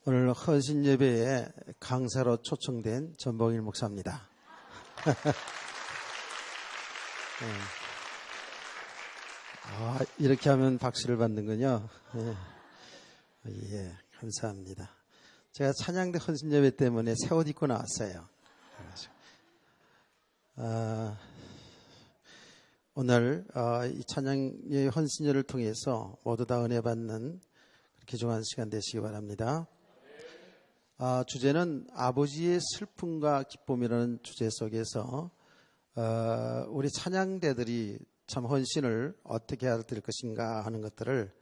오늘 헌신 예배에 강사로 초청된 전봉일 목사입니다. 이렇게 하면 박수를 받는군요. 예, 감사합니다. 제가 찬양대 헌신 예배 때문에 새 옷 입고 나왔어요. 오늘 이 찬양의 헌신예를 통해서 모두 다 은혜 받는 귀중한 시간 되시기 바랍니다. 주제는 아버지의 슬픔과 기쁨이라는 주제 속에서 우리 찬양대들이 참 헌신을 어떻게 해야 될 것인가 하는 것들을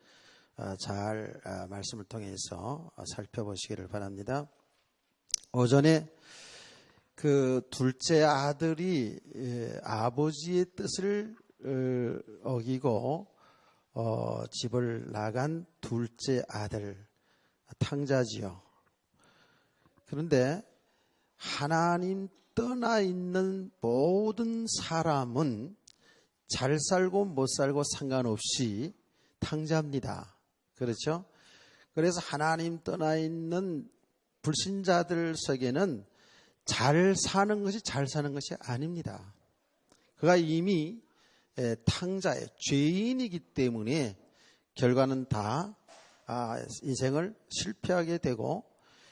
잘 말씀을 통해서 살펴보시기를 바랍니다. 오전에 그 둘째 아들이 아버지의 뜻을 어기고 집을 나간 둘째 아들 탕자지요. 그런데 하나님 떠나 있는 모든 사람은 잘 살고 못 살고 상관없이 탕자입니다. 그렇죠? 그래서 하나님 떠나 있는 불신자들 속에는 잘 사는 것이 아닙니다. 그가 이미 탕자의 죄인이기 때문에 결과는 다 인생을 실패하게 되고,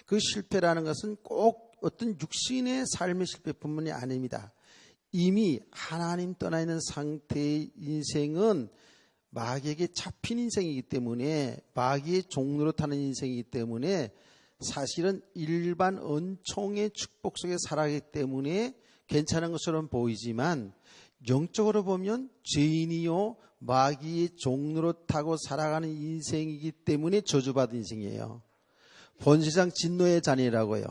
그 실패라는 것은 꼭 어떤 육신의 삶의 실패뿐만이 아닙니다. 이미 하나님 떠나 있는 상태의 인생은 마귀에게 잡힌 인생이기 때문에, 마귀의 종로로 타는 인생이기 때문에 사실은 일반 은총의 축복 속에 살아가기 때문에 괜찮은 것처럼 보이지만, 영적으로 보면 죄인이요 마귀의 종로로 타고 살아가는 인생이기 때문에 저주받은 인생이에요. 본세상 진노의 자녀라고요.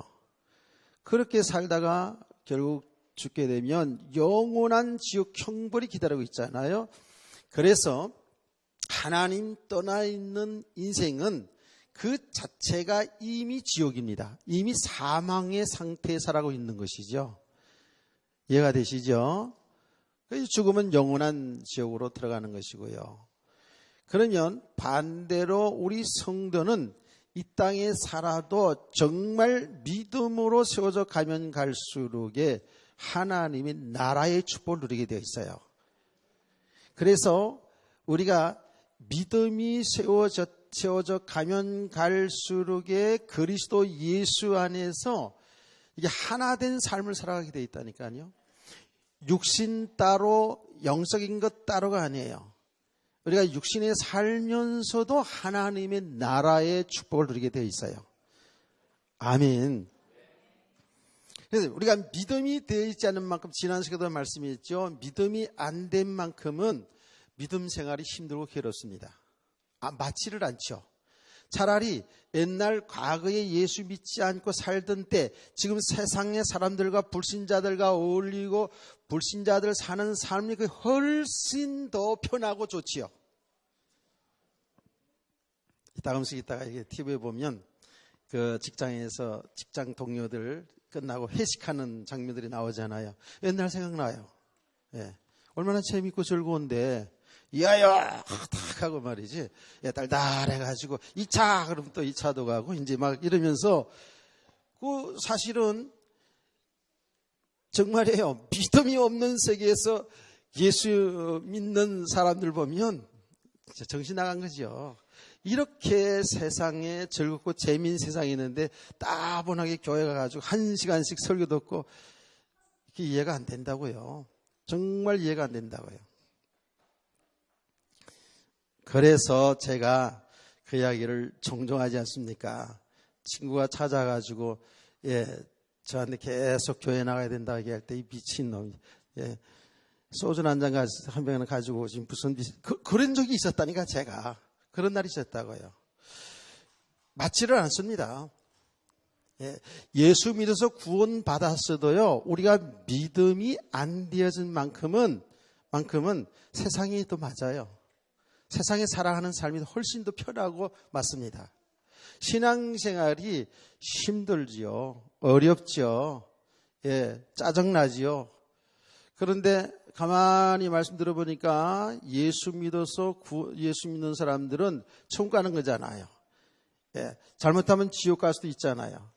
그렇게 살다가 결국 죽게 되면 영원한 지옥 형벌이 기다리고 있잖아요. 그래서 하나님 떠나 있는 인생은 그 자체가 이미 지옥입니다. 이미 사망의 상태에 살아가고 있는 것이죠. 이해가 되시죠? 죽으면 영원한 지옥으로 들어가는 것이고요. 그러면 반대로 우리 성도는 이 땅에 살아도 정말 믿음으로 세워져 가면 갈수록에 하나님의 나라의 축복을 누리게 되어 있어요. 그래서 우리가 믿음이 세워져 가면 갈수록에 그리스도 예수 안에서 이게 하나 된 삶을 살아가게 되어 있다니까요. 육신 따로 영적인 것 따로가 아니에요. 우리가 육신에 살면서도 하나님의 나라의 축복을 누리게 되어 있어요. 아멘. 그래서 우리가 믿음이 되어 있지 않은 만큼, 지난 시간에도 말씀했죠. 믿음이 안 된 만큼은 믿음 생활이 힘들고 괴롭습니다. 맞지를 않죠. 차라리 옛날 과거에 예수 믿지 않고 살던 때 지금 세상의 사람들과 불신자들과 어울리고 불신자들 사는 삶이 훨씬 더 편하고 좋지요. 가끔씩 있다가 TV에 보면 그 직장에서 직장 동료들 끝나고 회식하는 장면들이 나오잖아요. 옛날 생각나요. 예. 얼마나 재밌고 즐거운데, 이하여 탁 하고 말이지, 달달해가지고 2차 그러면 또 2차도 가고 이제 막 이러면서, 그 사실은 정말이에요. 믿음이 없는 세계에서 예수 믿는 사람들 보면 진짜 정신 나간 거죠. 이렇게 세상에 즐겁고 재미있는 세상이 있는데 따분하게 교회 가가지고 1시간씩 설교 듣고, 이게 이해가 안 된다고요. 정말 이해가 안 된다고요. 그래서 제가 그 이야기를 종종 하지 않습니까? 친구가 찾아가지고 저한테 계속 교회 나가야 된다 얘기할 때, 이 미친놈이 소주 한 잔 한 병을 가지고 지금 무슨 그런 적이 있었다니까. 제가 그런 날이 있었다고요. 맞지를 않습니다. 예수 믿어서 구원 받았어도요, 우리가 믿음이 안 되어진 만큼은 세상이 또 맞아요. 세상에 살아가는 삶이 훨씬 더 편하고 맞습니다. 신앙생활이 힘들지요. 어렵죠. 짜증나지요. 그런데 가만히 말씀 들어보니까 예수 믿는 사람들은 천국 가는 거잖아요. 예, 잘못하면 지옥 갈 수도 있잖아요.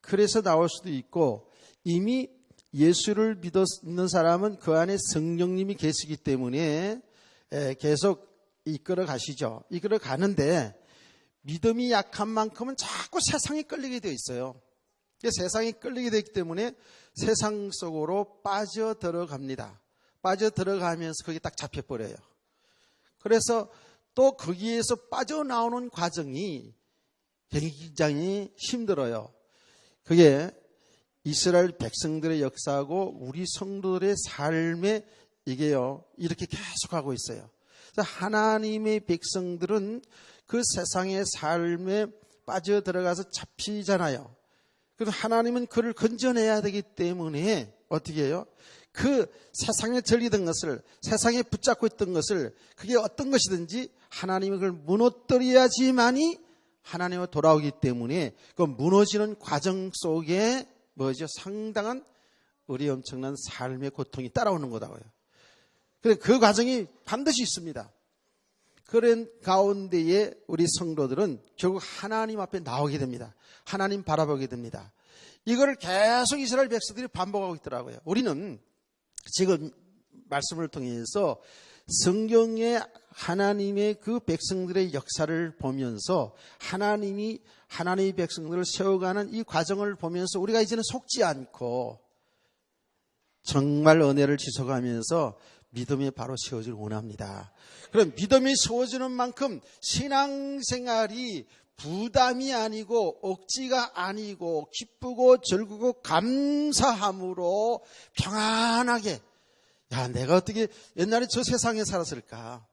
그래서 나올 수도 있고, 이미 예수를 믿는 사람은 그 안에 성령님이 계시기 때문에 계속 이끌어 가시죠. 이끌어 가는데 믿음이 약한 만큼은 자꾸 세상에 끌리게 되어 있어요. 세상에 끌리게 되기 때문에 세상 속으로 빠져 들어갑니다. 빠져 들어가면서 거기 딱 잡혀버려요. 그래서 또 거기에서 빠져나오는 과정이 굉장히 힘들어요. 그게 이스라엘 백성들의 역사하고 우리 성도들의 삶에 이게요, 이렇게 계속하고 있어요. 그래서 하나님의 백성들은 그 세상의 삶에 빠져 들어가서 잡히잖아요. 그래서 하나님은 그를 건져내야 되기 때문에 어떻게 해요? 그 세상에 들리던 것을, 세상에 붙잡고 있던 것을, 그게 어떤 것이든지 하나님이 그걸 무너뜨려야지만이 하나님으로 돌아오기 때문에 그 무너지는 과정 속에 뭐죠? 상당한 우리 엄청난 삶의 고통이 따라오는 거다고요. 그래, 그 과정이 반드시 있습니다. 그런 가운데에 우리 성도들은 결국 하나님 앞에 나오게 됩니다. 하나님 바라보게 됩니다. 이거를 계속 이스라엘 백성들이 반복하고 있더라고요. 우리는 지금 말씀을 통해서 성경의 하나님의 그 백성들의 역사를 보면서 하나님이 하나님의 백성들을 세워가는 이 과정을 보면서 우리가 이제는 속지 않고 정말 은혜를 지속하면서 믿음이 바로 세워지길 원합니다. 그럼 믿음이 세워지는 만큼 신앙생활이 부담이 아니고 억지가 아니고 기쁘고 즐거고 감사함으로 평안하게, 야, 내가 어떻게 옛날에 저 세상에 살았을까?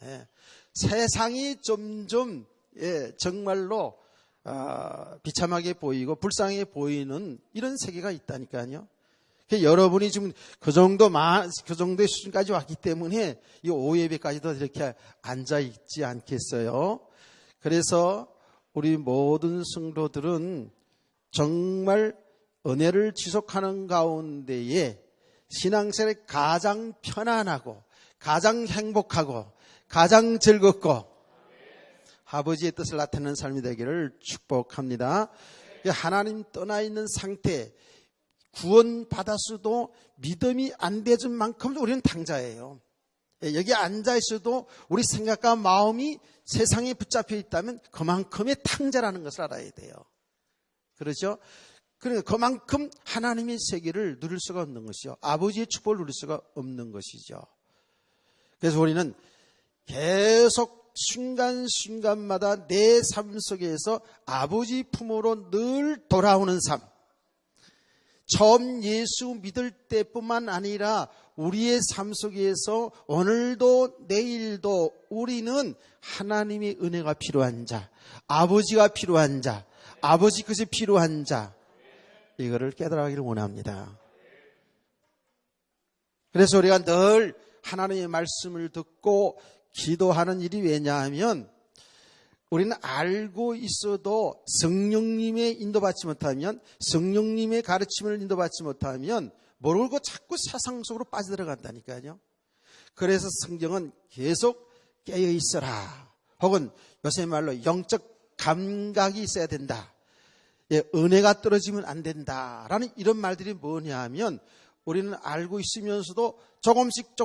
예, 세상이 점점 정말로 비참하게 보이고 불쌍해 보이는 이런 세계가 있다니까요. 여러분이 지금 그 정도의 수준까지 왔기 때문에 이 오예배까지도 이렇게 앉아 있지 않겠어요? 그래서 우리 모든 성도들은 정말 은혜를 지속하는 가운데에 신앙생활이 가장 편안하고 가장 행복하고 가장 즐겁고 아버지의 뜻을 나타내는 삶이 되기를 축복합니다. 하나님 떠나 있는 상태, 구원받았어도 믿음이 안 되는 만큼 우리는 탕자예요. 여기 앉아 있어도 우리 생각과 마음이 세상에 붙잡혀 있다면 그만큼의 탕자라는 것을 알아야 돼요. 그렇죠? 그러니까 그만큼 하나님의 세계를 누릴 수가 없는 것이죠. 아버지의 축복을 누릴 수가 없는 것이죠. 그래서 우리는 계속 순간순간마다 내 삶 속에서 아버지 품으로 늘 돌아오는 삶. 처음 예수 믿을 때뿐만 아니라 우리의 삶 속에서 오늘도 내일도 우리는 하나님의 은혜가 필요한 자, 아버지가 필요한 자, 아버지 것이 필요한 자, 이거를 깨달아가기를 원합니다. 그래서 우리가 늘 하나님의 말씀을 듣고 기도하는 일이 왜냐하면 우리는 알고 있어도 성령님의 인도받지 못하면, 성령님의 가르침을 인도받지 못하면 모르고 자꾸 세상 속으로 빠져들어간다니까요. 그래서 성경은 계속 깨어 있어라, 혹은 요새 말로 영적 감각이 있어야 된다, 은혜가 떨어지면 안 된다라는 이런 말들이 뭐냐 하면, 우리는 알고 있으면서도 조금씩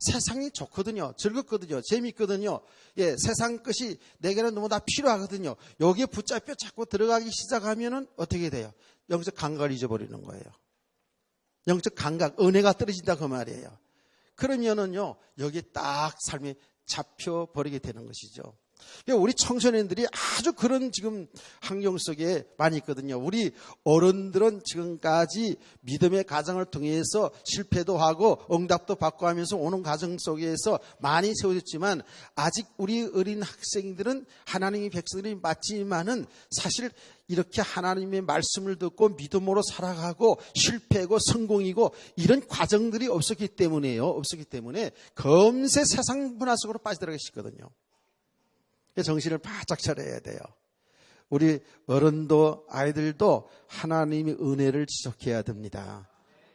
세상이 좋거든요. 즐겁거든요. 재밌거든요. 세상 것이 내게는 너무 다 필요하거든요. 여기에 붙잡혀 자꾸 들어가기 시작하면은 어떻게 돼요? 영적 감각을 잊어버리는 거예요. 영적 감각, 은혜가 떨어진다 그 말이에요. 그러면은요, 여기에 딱 삶이 잡혀버리게 되는 것이죠. 우리 청소년들이 아주 그런 지금 환경 속에 많이 있거든요. 우리 어른들은 지금까지 믿음의 가정을 통해서 실패도 하고 응답도 받고 하면서 오는 과정 속에서 많이 세워졌지만, 아직 우리 어린 학생들은 하나님의 백성들이 맞지만은 사실 이렇게 하나님의 말씀을 듣고 믿음으로 살아가고 실패고 성공이고 이런 과정들이 없었기 때문에요. 없었기 때문에 금세 세상 문화 속으로 빠져들어가시거든요. 정신을 바짝 차려야 돼요. 우리 어른도 아이들도 하나님의 은혜를 지속해야 됩니다.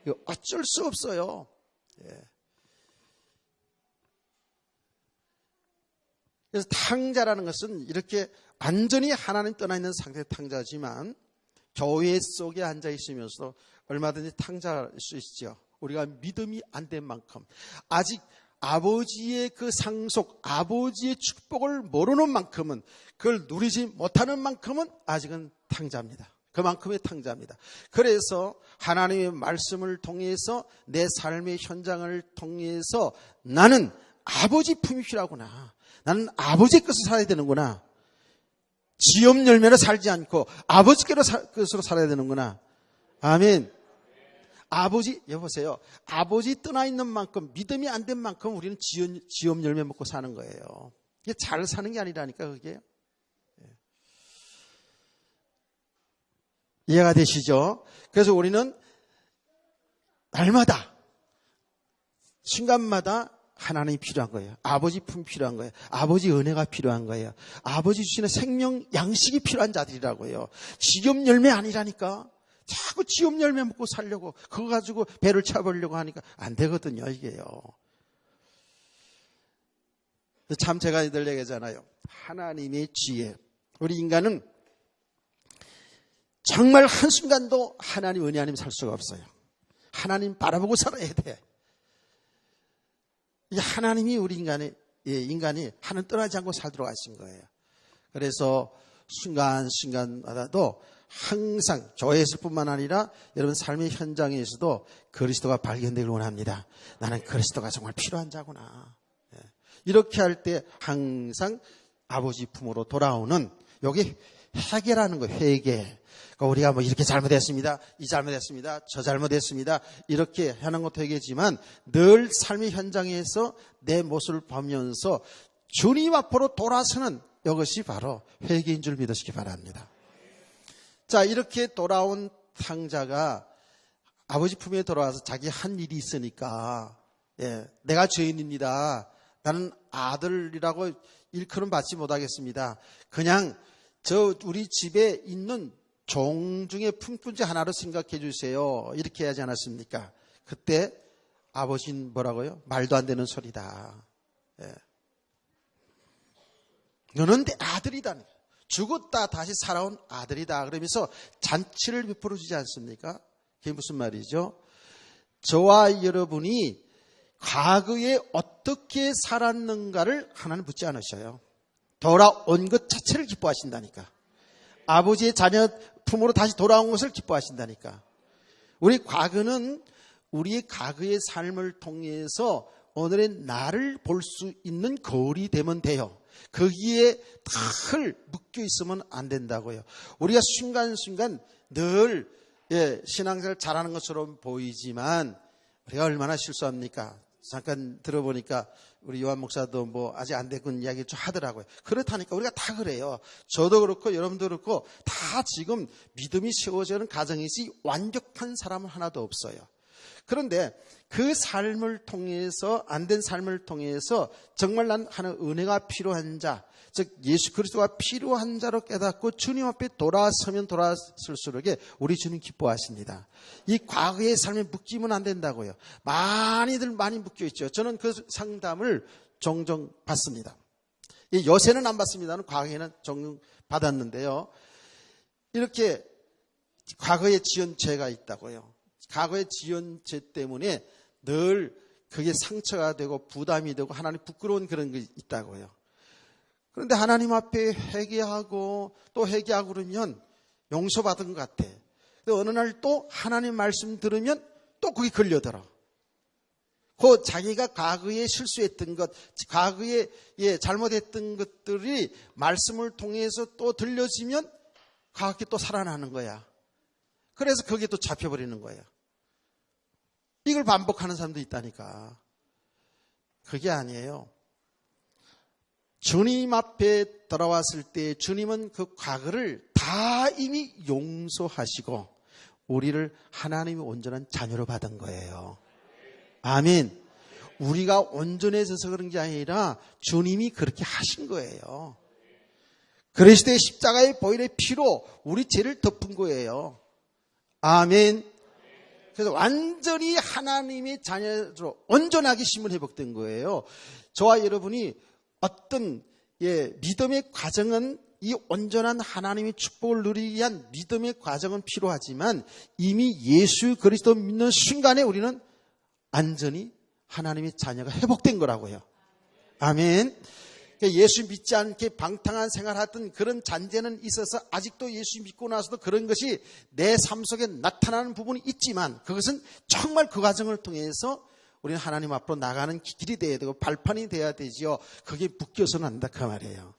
이거 어쩔 수 없어요. 그래서 탕자라는 것은 이렇게 완전히 하나님 떠나 있는 상태의 탕자지만 교회 속에 앉아 있으면서도 얼마든지 탕자일 수 있죠. 우리가 믿음이 안 된 만큼, 아직 아버지의 그 상속, 아버지의 축복을 모르는 만큼은, 그걸 누리지 못하는 만큼은 아직은 탕자입니다. 그만큼의 탕자입니다. 그래서 하나님의 말씀을 통해서 내 삶의 현장을 통해서 나는 아버지 품이 필요하구나. 나는 아버지의 것을 살아야 되는구나. 지업 열매로 살지 않고 아버지께로 것으로 살아야 되는구나. 아멘. 아버지, 여보세요. 아버지 떠나 있는 만큼, 믿음이 안 된 만큼 우리는 지업 열매 먹고 사는 거예요. 이게 잘 사는 게 아니라니까, 그게. 이해가 되시죠? 그래서 우리는 날마다, 순간마다 하나님이 필요한 거예요. 아버지 품이 필요한 거예요. 아버지 은혜가 필요한 거예요. 아버지 주시는 생명 양식이 필요한 자들이라고요. 지업 열매 아니라니까. 자꾸 지업 열매 먹고 살려고, 그거 가지고 배를 차보려고 하니까 안 되거든요, 이게요. 참 제가 늘 얘기하잖아요. 하나님의 지혜. 우리 인간은 정말 한순간도 하나님 은혜 아니면 살 수가 없어요. 하나님 바라보고 살아야 돼. 이게 하나님이 우리 인간이 하나님 떠나지 않고 살도록 하신 거예요. 그래서 순간순간마다도 항상 교회에서 뿐만 아니라 여러분 삶의 현장에서도 그리스도가 발견되길 원합니다. 나는 그리스도가 정말 필요한 자구나. 이렇게 할 때 항상 아버지 품으로 돌아오는, 여기 회개라는 거예요. 회개. 그러니까 우리가 뭐 이렇게 잘못했습니다, 이 잘못했습니다, 저 잘못했습니다, 이렇게 하는 것도 회개지만 늘 삶의 현장에서 내 모습을 보면서 주님 앞으로 돌아서는 이것이 바로 회개인 줄 믿으시기 바랍니다. 자, 이렇게 돌아온 탕자가 아버지 품에 돌아와서 자기 한 일이 있으니까, 내가 죄인입니다. 나는 아들이라고 일컬음 받지 못하겠습니다. 그냥 우리 집에 있는 종 중에 품꾼지 하나로 생각해 주세요. 이렇게 하지 않았습니까? 그때 아버지는 뭐라고요? 말도 안 되는 소리다. 너는 내 아들이다. 죽었다 다시 살아온 아들이다. 그러면서 잔치를 베풀어 주지 않습니까? 그게 무슨 말이죠? 저와 여러분이 과거에 어떻게 살았는가를 하나는 묻지 않으셔요. 돌아온 것 자체를 기뻐하신다니까. 아버지의 자녀 품으로 다시 돌아온 것을 기뻐하신다니까. 우리 과거는 우리의 과거의 삶을 통해서 오늘의 나를 볼 수 있는 거울이 되면 돼요. 거기에 늘 묶여 있으면 안 된다고요. 우리가 순간순간 늘 신앙생활 잘하는 것처럼 보이지만 우리가 얼마나 실수합니까? 잠깐 들어보니까 우리 요한 목사도 뭐 아직 안 됐군 이야기 좀 하더라고요. 그렇다니까 우리가 다 그래요. 저도 그렇고 여러분도 그렇고 다 지금 믿음이 세워지는 가정에서 완벽한 사람은 하나도 없어요. 그런데 그 삶을 통해서, 안 된 삶을 통해서 정말 난 하는 은혜가 필요한 자, 즉 예수 그리스도가 필요한 자로 깨닫고 주님 앞에 돌아서면 돌아설수록 우리 주님 기뻐하십니다. 이 과거의 삶에 묶이면 안 된다고요. 많이 묶여 있죠. 저는 그 상담을 종종 받습니다. 요새는 안 받습니다는 과거에는 종종 받았는데요. 이렇게 과거에 지은 죄가 있다고요. 과거의 지은 죄 때문에 늘 그게 상처가 되고 부담이 되고 하나님 부끄러운 그런 게 있다고요. 그런데 하나님 앞에 회개하고 또 회개하고 그러면 용서받은 것 같아. 어느 날 또 하나님 말씀 들으면 또 그게 걸려들어. 그 자기가 과거에 실수했던 것, 과거에 잘못했던 것들이 말씀을 통해서 또 들려지면 과거에 또 살아나는 거야. 그래서 거기에 또 잡혀버리는 거예요. 이걸 반복하는 사람도 있다니까. 그게 아니에요. 주님 앞에 돌아왔을 때 주님은 그 과거를 다 이미 용서하시고 우리를 하나님의 온전한 자녀로 받은 거예요. 아멘. 우리가 온전해져서 그런 게 아니라 주님이 그렇게 하신 거예요. 그리스도의 십자가의 보혈의 피로 우리 죄를 덮은 거예요. 아멘. 그래서 완전히 하나님의 자녀로 온전하게 심은 회복된 거예요. 저와 여러분이 어떤 믿음의 과정은 이 온전한 하나님의 축복을 누리기 위한 믿음의 과정은 필요하지만 이미 예수 그리스도 믿는 순간에 우리는 완전히 하나님의 자녀가 회복된 거라고요. 아멘. 예수 믿지 않게 방탕한 생활하던 그런 잔재는 있어서 아직도 예수 믿고 나서도 그런 것이 내 삶 속에 나타나는 부분이 있지만 그것은 정말 그 과정을 통해서 우리는 하나님 앞으로 나가는 길이 돼야 되고 발판이 돼야 되지요. 그게 묶여서는 안 된다 그 말이에요.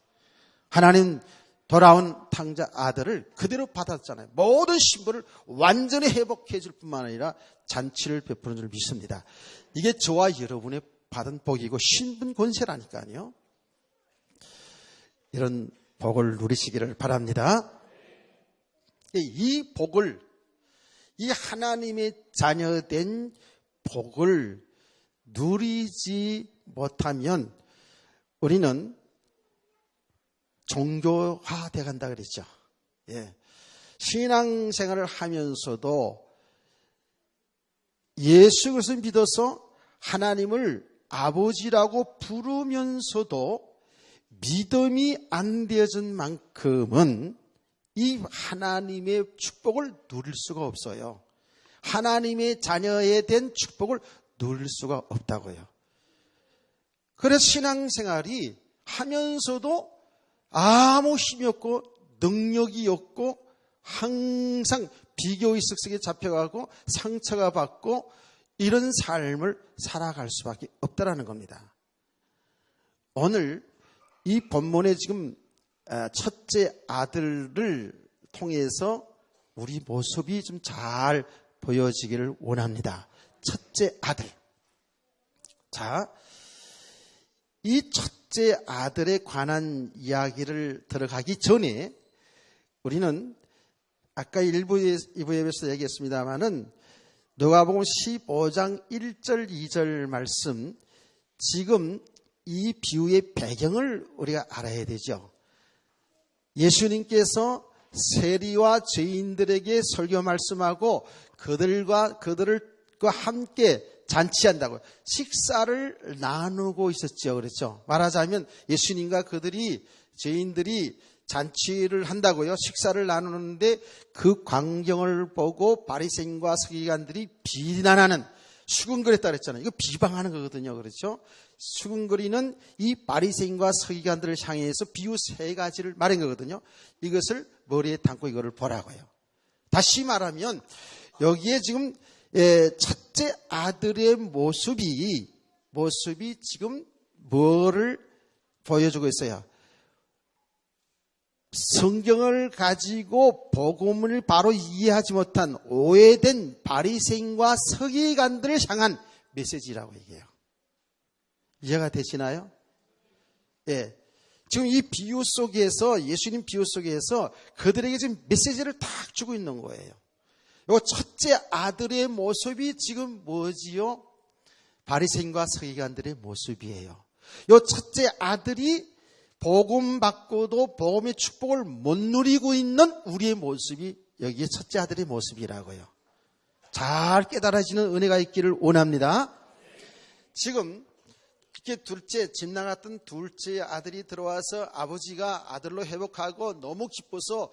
하나님 돌아온 탕자 아들을 그대로 받았잖아요. 모든 신분을 완전히 회복해 줄 뿐만 아니라 잔치를 베푸는 줄 믿습니다. 이게 저와 여러분의 받은 복이고 신분 권세라니까요. 이런 복을 누리시기를 바랍니다. 이 복을, 이 하나님의 자녀된 복을 누리지 못하면 우리는 종교화돼 간다 그랬죠. 신앙생활을 하면서도 예수 그리스도를 믿어서 하나님을 아버지라고 부르면서도 믿음이 안 되어진 만큼은 이 하나님의 축복을 누릴 수가 없어요. 하나님의 자녀에 대한 축복을 누릴 수가 없다고요. 그래서 신앙생활이 하면서도 아무 힘이 없고 능력이 없고 항상 비교의 습성에 잡혀가고 상처가 받고 이런 삶을 살아갈 수밖에 없다라는 겁니다. 오늘 이 본문에 지금 첫째 아들을 통해서 우리 모습이 좀 잘 보여지기를 원합니다. 첫째 아들. 자, 이 첫째 아들에 관한 이야기를 들어가기 전에 우리는 아까 2부에서 얘기했습니다마는 누가복음 15장 1절 2절 말씀, 지금 이 비유의 배경을 우리가 알아야 되죠. 예수님께서 세리와 죄인들에게 설교 말씀하고 그들과 함께 잔치한다고 식사를 나누고 있었죠. 그렇죠. 말하자면 예수님과 죄인들이 잔치를 한다고요. 식사를 나누는데 그 광경을 보고 바리새인과 서기관들이 비난하는, 수군거렸다 그랬잖아요. 이거 비방하는 거거든요. 그렇죠. 수군거리는 이 바리새인과 서기관들을 향해서 비유 3가지를 말한 거거든요. 이것을 머리에 담고 이거를 보라고요. 다시 말하면 여기에 지금 첫째 아들의 모습이 지금 뭐를 보여주고 있어요? 성경을 가지고 복음을 바로 이해하지 못한 오해된 바리새인과 서기관들을 향한 메시지라고 얘기해요. 이해가 되시나요? 예. 지금 이 비유 속에서, 예수님 비유 속에서 그들에게 지금 메시지를 딱 주고 있는 거예요. 이 첫째 아들의 모습이 지금 뭐지요? 바리새인과 서기관들의 모습이에요. 이 첫째 아들이 복음 받고도 복음의 축복을 못 누리고 있는 우리의 모습이 여기에 첫째 아들의 모습이라고요. 잘 깨달아지는 은혜가 있기를 원합니다. 지금 이렇게 집 나갔던 둘째 아들이 들어와서 아버지가 아들로 회복하고 너무 기뻐서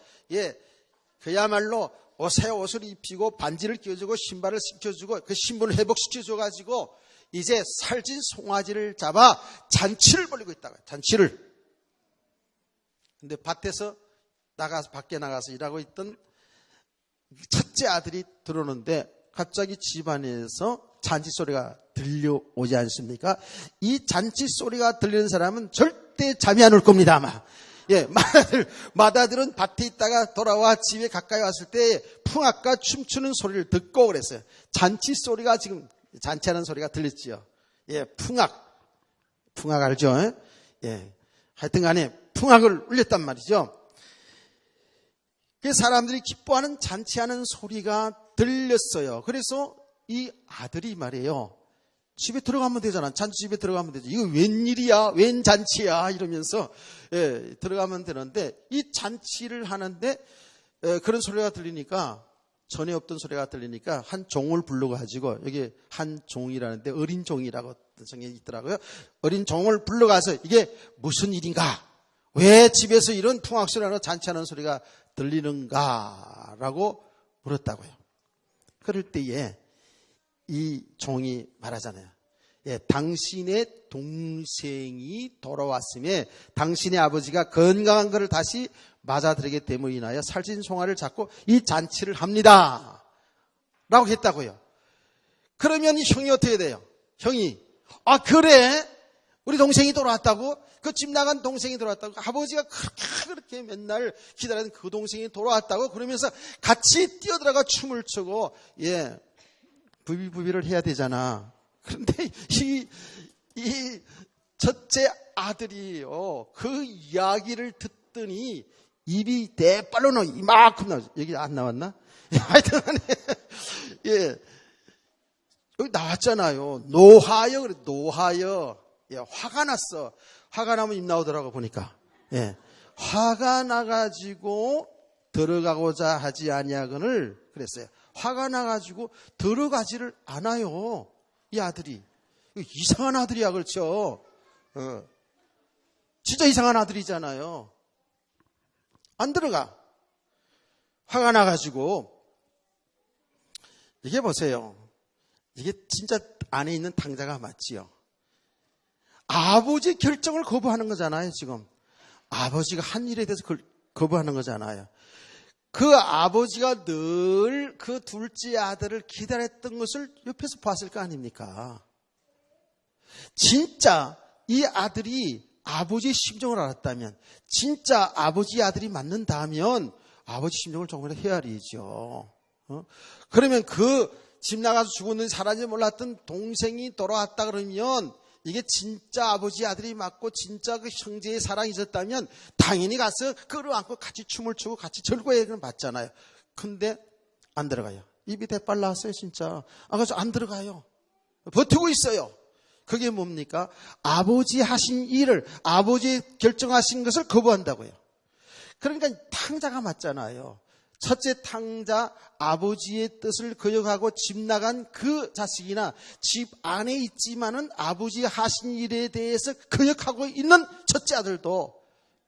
그야말로 새 옷을 입히고 반지를 끼워주고 신발을 시켜주고 그 신분을 회복시켜줘가지고 이제 살찐 송아지를 잡아 잔치를 벌이고 있다고요. 잔치를. 근데 밖에 나가서 일하고 있던 첫째 아들이 들어오는데 갑자기 집안에서 잔치 소리가 들려오지 않습니까? 이 잔치 소리가 들리는 사람은 절대 잠이 안 올 겁니다, 아마. 맏아들은 밭에 있다가 돌아와 집에 가까이 왔을 때 풍악과 춤추는 소리를 듣고 그랬어요. 잔치 소리가 지금, 잔치하는 소리가 들렸지요. 풍악 알죠? 하여튼 간에 풍악을 울렸단 말이죠. 그 사람들이 기뻐하는 잔치하는 소리가 들렸어요. 그래서 이 아들이 말이에요. 집에 들어가면 되잖아. 잔치집에 들어가면 되죠. 이거 웬일이야? 웬 잔치야? 이러면서 들어가면 되는데 이 잔치를 하는데 그런 소리가 들리니까, 전에 없던 소리가 들리니까 한 종을 불러가지고, 여기 한 종이라는데 어린 종이라고 성경에 있더라고요. 어린 종을 불러가서 이게 무슨 일인가 왜 집에서 이런 풍악소리나 잔치하는 소리가 들리는가라고 물었다고요. 그럴 때에 이 종이 말하잖아요. 예, 당신의 동생이 돌아왔음에 당신의 아버지가 건강한 것을 다시 맞아들이기 때문에 인하여 살찐 송아를 잡고 이 잔치를 합니다 라고 했다고요. 그러면 이 형이 어떻게 돼요? 형이 그래? 우리 동생이 돌아왔다고? 그 집 나간 동생이 돌아왔다고? 아버지가 그렇게 맨날 기다리는 그 동생이 돌아왔다고? 그러면서 같이 뛰어들어가 춤을 추고 부비부비를 해야 되잖아. 그런데 이 첫째 아들이요, 그 이야기를 듣더니 입이 대빨로 나와. 이만큼 나오죠. 여기 안 나왔나? 하여튼 여기 나왔잖아요. 노하여 그래. 노하여. 화가 났어. 화가 나면 입 나오더라고 보니까. 화가 나가지고 들어가고자 하지 아니하거늘 그랬어요. 화가 나가지고 들어가지를 않아요. 이 아들이. 이상한 아들이야, 그렇죠? 진짜 이상한 아들이잖아요. 안 들어가. 화가 나가지고. 이게 보세요. 이게 진짜 안에 있는 탕자가 맞지요. 아버지의 결정을 거부하는 거잖아요, 지금. 아버지가 한 일에 대해서 거부하는 거잖아요. 그 아버지가 늘 그 둘째 아들을 기다렸던 것을 옆에서 봤을 거 아닙니까? 진짜 이 아들이 아버지의 심정을 알았다면, 진짜 아버지의 아들이 맞는다면 아버지 심정을 조금이라도 헤아리죠. 그러면 그 집 나가서 죽었는지 살았는지 몰랐던 동생이 돌아왔다 그러면 이게 진짜 아버지 아들이 맞고 진짜 그 형제의 사랑이 있었다면 당연히 가서 끌어안고 같이 춤을 추고 같이 절구회를 받잖아요. 근데 안 들어가요. 입이 대빨 나왔어요, 진짜. 그래서 안 들어가요. 버티고 있어요. 그게 뭡니까? 아버지 하신 일을, 아버지 결정하신 것을 거부한다고요. 그러니까 탕자가 맞잖아요. 첫째 탕자, 아버지의 뜻을 거역하고 집 나간 그 자식이나 집 안에 있지만은 아버지 하신 일에 대해서 거역하고 있는 첫째 아들도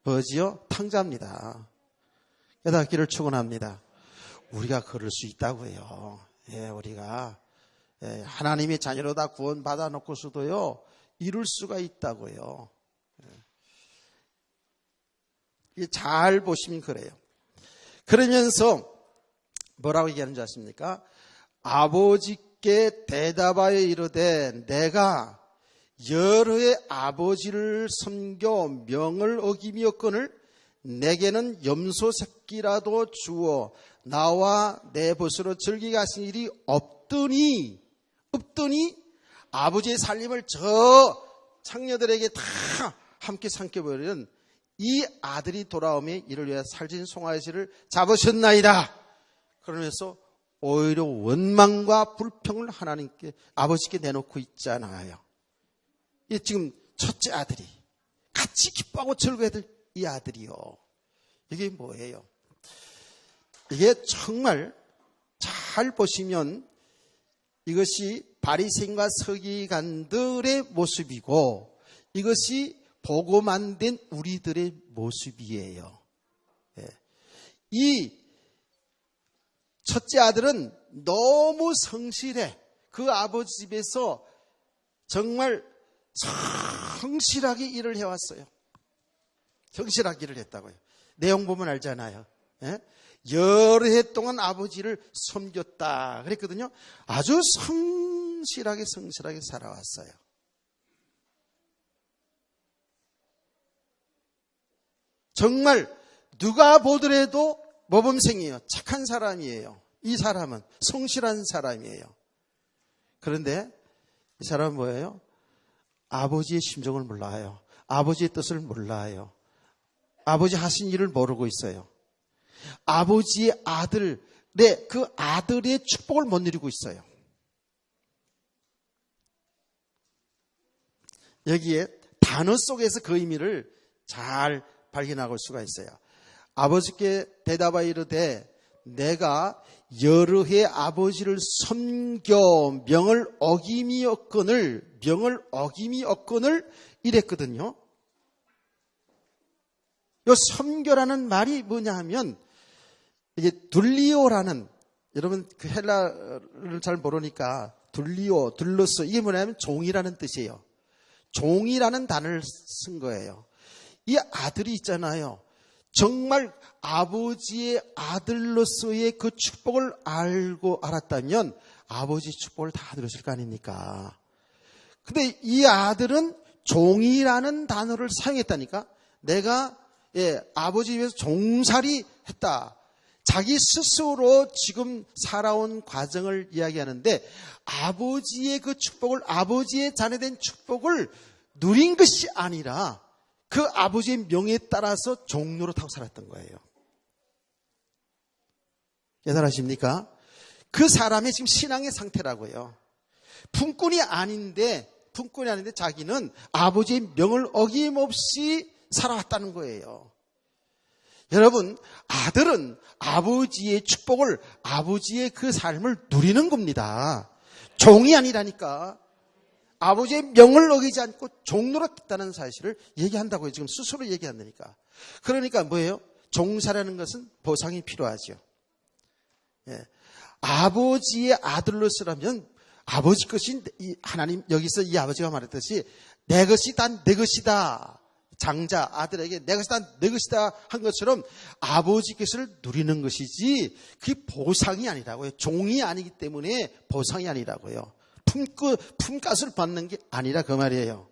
뭐지요? 탕자입니다. 깨닫기를 축원합니다. 우리가 그럴 수 있다고요. 우리가 하나님의 자녀로 다 구원 받아 놓고서도요 이룰 수가 있다고요. 잘 보시면 그래요. 그러면서 뭐라고 얘기하는지 아십니까? 아버지께 대답하여 이르되 내가 여러 해 아버지를 섬겨 명을 어기미었거늘 내게는 염소 새끼라도 주어 나와 내 벗으로 즐기게 하신 일이 없더니 아버지의 살림을 저 창녀들에게 다 함께 삼켜버리는 이 아들이 돌아오며 이를 위해 살찐 송아지를 잡으셨나이다. 그러면서 오히려 원망과 불평을 하나님께 아버지께 내놓고 있잖아요. 이 지금 첫째 아들이 같이 기뻐하고 즐거워야 될 이 아들이요. 이게 뭐예요? 이게 정말 잘 보시면 이것이 바리새인과 서기관들의 모습이고 이것이 보고만 된 우리들의 모습이에요. 이 첫째 아들은 너무 성실해. 그 아버지 집에서 정말 성실하게 일을 해왔어요. 성실하게 일을 했다고요. 내용 보면 알잖아요. 여러 해 동안 아버지를 섬겼다 그랬거든요. 아주 성실하게 살아왔어요. 정말 누가 보더라도 모범생이에요. 착한 사람이에요. 이 사람은 성실한 사람이에요. 그런데 이 사람은 뭐예요? 아버지의 심정을 몰라요. 아버지의 뜻을 몰라요. 아버지 하신 일을 모르고 있어요. 아버지의 아들의 그 아들의 축복을 못 누리고 있어요. 여기에 단어 속에서 그 의미를 잘 발견할 수가 있어요. 아버지께 대답하여 이르되 내가 여러 해 아버지를 섬겨 명을 어김이 없거늘 이랬거든요. 요 섬겨라는 말이 뭐냐 하면 이게 둘리오라는, 여러분 그 헬라를 잘 모르니까 둘리오, 둘러스, 이게 뭐냐면 종이라는 뜻이에요. 종이라는 단어를 쓴 거예요. 이 아들이 있잖아요. 정말 아버지의 아들로서의 그 축복을 알았다면 아버지 축복을 다 누렸을 거 아닙니까? 근데 이 아들은 종이라는 단어를 사용했다니까. 내가 아버지 위해서 종살이 했다. 자기 스스로 지금 살아온 과정을 이야기하는데 아버지의 그 축복을, 아버지의 자녀된 축복을 누린 것이 아니라 그 아버지의 명예에 따라서 종로로 타고 살았던 거예요. 깨달으십니까? 그 사람의 지금 신앙의 상태라고요. 품꾼이 아닌데 자기는 아버지의 명을 어김없이 살아왔다는 거예요. 여러분, 아들은 아버지의 축복을, 아버지의 그 삶을 누리는 겁니다. 종이 아니라니까. 아버지의 명을 어기지 않고 종로로 됐다는 사실을 얘기한다고요. 지금 스스로 얘기한다니까. 그러니까 뭐예요? 종사라는 것은 보상이 필요하죠. 아버지의 아들로서라면 아버지 것이, 하나님, 여기서 이 아버지가 말했듯이 내 것이 다 내 것이다. 장자, 아들에게 내 것이 다 내 것이다 한 것처럼 아버지 것을 누리는 것이지 그게 보상이 아니라고요. 종이 아니기 때문에 보상이 아니라고요. 품값을 받는 게 아니라 그 말이에요.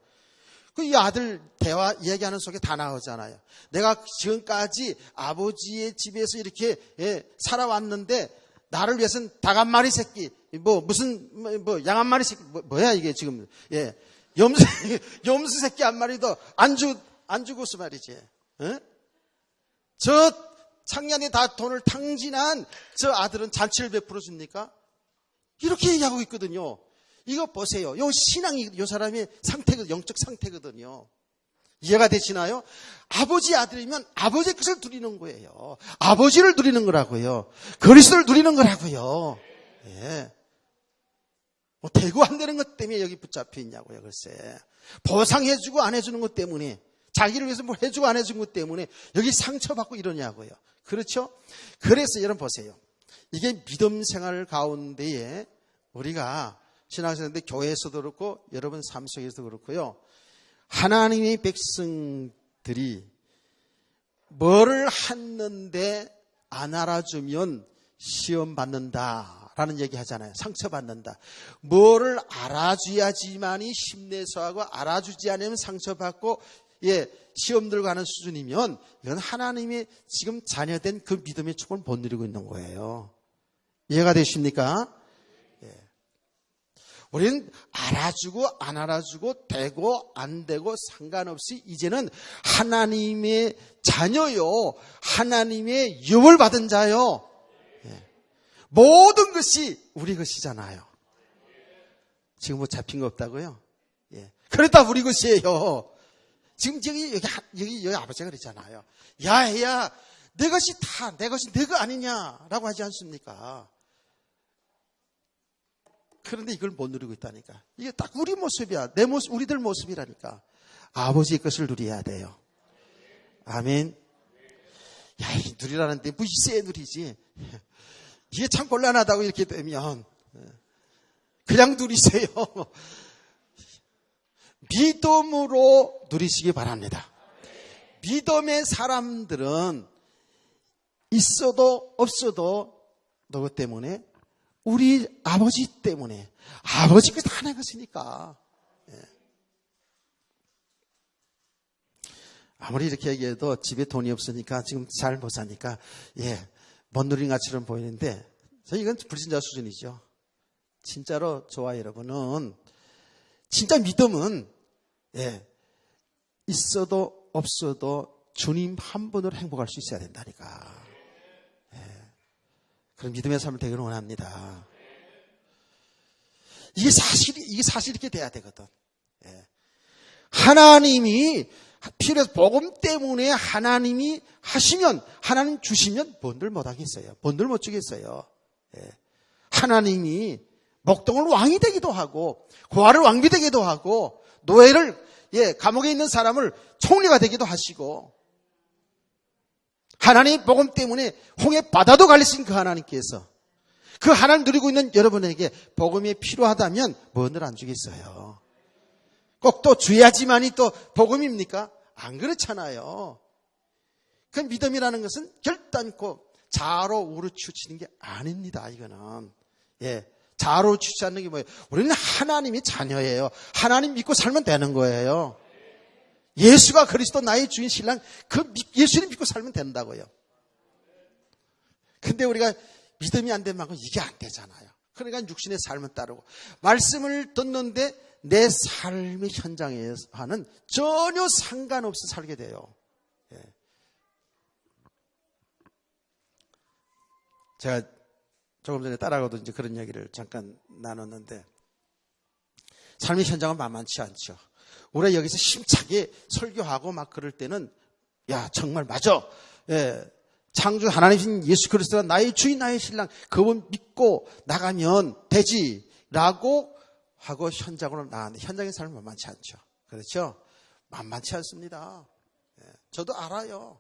이 아들 대화 얘기하는 속에 다 나오잖아요. 내가 지금까지 아버지의 집에서 이렇게 살아왔는데 나를 위해서는 닭 한 마리 새끼, 양 한 마리 새끼, 뭐야 이게 지금, 염소 새끼 한 마리도 안 주고서 말이지. 저 창년에 다 돈을 탕진한 저 아들은 잔치를 베풀어 줍니까? 이렇게 얘기하고 있거든요. 이거 보세요. 요 신앙이 요 사람의 상태가 영적 상태거든요. 이해가 되시나요? 아버지 아들이면 아버지의 것을 누리는 거예요. 아버지를 누리는 거라고요. 그리스도를 누리는 거라고요. 예. 뭐 대고 안 되는 것 때문에 여기 붙잡혀 있냐고요. 글쎄. 보상해주고 안 해주는 것 때문에, 자기를 위해서 뭘 해주고 안 해준 것 때문에 여기 상처받고 이러냐고요. 그렇죠? 그래서 여러분 보세요. 이게 믿음 생활 가운데에 우리가 신앙생활인데 교회에서도 그렇고 여러분 삶 속에서도 그렇고요. 하나님의 백성들이 뭐를 했는데 안 알아주면 시험 받는다라는 얘기 하잖아요. 상처받는다. 뭐를 알아줘야지만이 힘내서하고 알아주지 않으면 상처받고 시험 들고 하는 수준이면 이건 하나님의 지금 자녀된 그 믿음의 축복을 못 누리고 있는 거예요. 이해가 되십니까? 우리는 알아주고 안 알아주고 되고 안 되고 상관없이 이제는 하나님의 자녀요. 하나님의 유업을 받은 자요. 모든 것이 우리 것이잖아요. 지금 뭐 잡힌 거 없다고요? 그랬다 우리 것이에요. 지금 여기 아버지가 그랬잖아요. 야, 내 것이 다 내 것이 내 거 아니냐라고 하지 않습니까? 그런데 이걸 못 누리고 있다니까. 이게 딱 우리 모습이야. 내 모습, 우리들 모습이라니까. 아버지의 것을 누려야 돼요. 아멘. 야, 이 누리라는데 뭐 이세 누리지. 이게 참 곤란하다고 이렇게 되면 그냥 누리세요. 믿음으로 누리시기 바랍니다. 믿음의 사람들은 있어도 없어도 누구 때문에? 우리 아버지 때문에. 아버지가 다 내 것이니까. 아무리 이렇게 얘기해도 집에 돈이 없으니까 지금 잘 못 사니까 못 누린 것처럼 보이는데 이건 불신자 수준이죠. 진짜로 저와 여러분은 진짜 믿음은 있어도 없어도 주님 한 분으로 행복할 수 있어야 된다니까. 그런 믿음의 삶을 되기를 원합니다. 이게 사실 이렇게 돼야 되거든. 하나님이 필요해서 복음 때문에 하나님이 하시면, 하나님 주시면 뭔들 못하겠어요. 뭔들 못 주겠어요. 하나님이 목동을 왕이 되기도 하고 고아를 왕비 되기도 하고 노예를 감옥에 있는 사람을 총리가 되기도 하시고 하나님의 복음 때문에 홍해 바다도 갈리신 그 하나님께서 그 하나님 누리고 있는 여러분에게 복음이 필요하다면 뭐늘 안 주겠어요. 꼭 또 줘야지만이 또 복음입니까? 안 그렇잖아요. 그 믿음이라는 것은 결단코 자아로 우르치우치는 게 아닙니다. 이거는 자아로 치우치는 게 뭐예요? 우리는 하나님의 자녀예요. 하나님 믿고 살면 되는 거예요. 예수가 그리스도 나의 주인 신랑 그 예수님 믿고 살면 된다고요. 근데 우리가 믿음이 안 된 만큼 이게 안 되잖아요. 그러니까 육신의 삶을 따르고 말씀을 듣는데 내 삶의 현장에서는 전혀 상관없이 살게 돼요. 제가 조금 전에 딸하고도 이제 그런 얘기를 잠깐 나눴는데 삶의 현장은 만만치 않죠. 우리가 여기서 힘차게 설교하고 막 그럴 때는 야 정말 맞아. 창조 하나님이신 예수 그리스도가 나의 주인 나의 신랑 그분 믿고 나가면 되지라고 하고 현장으로 나왔는데 현장의 삶은 만만치 않죠. 그렇죠? 만만치 않습니다. 저도 알아요.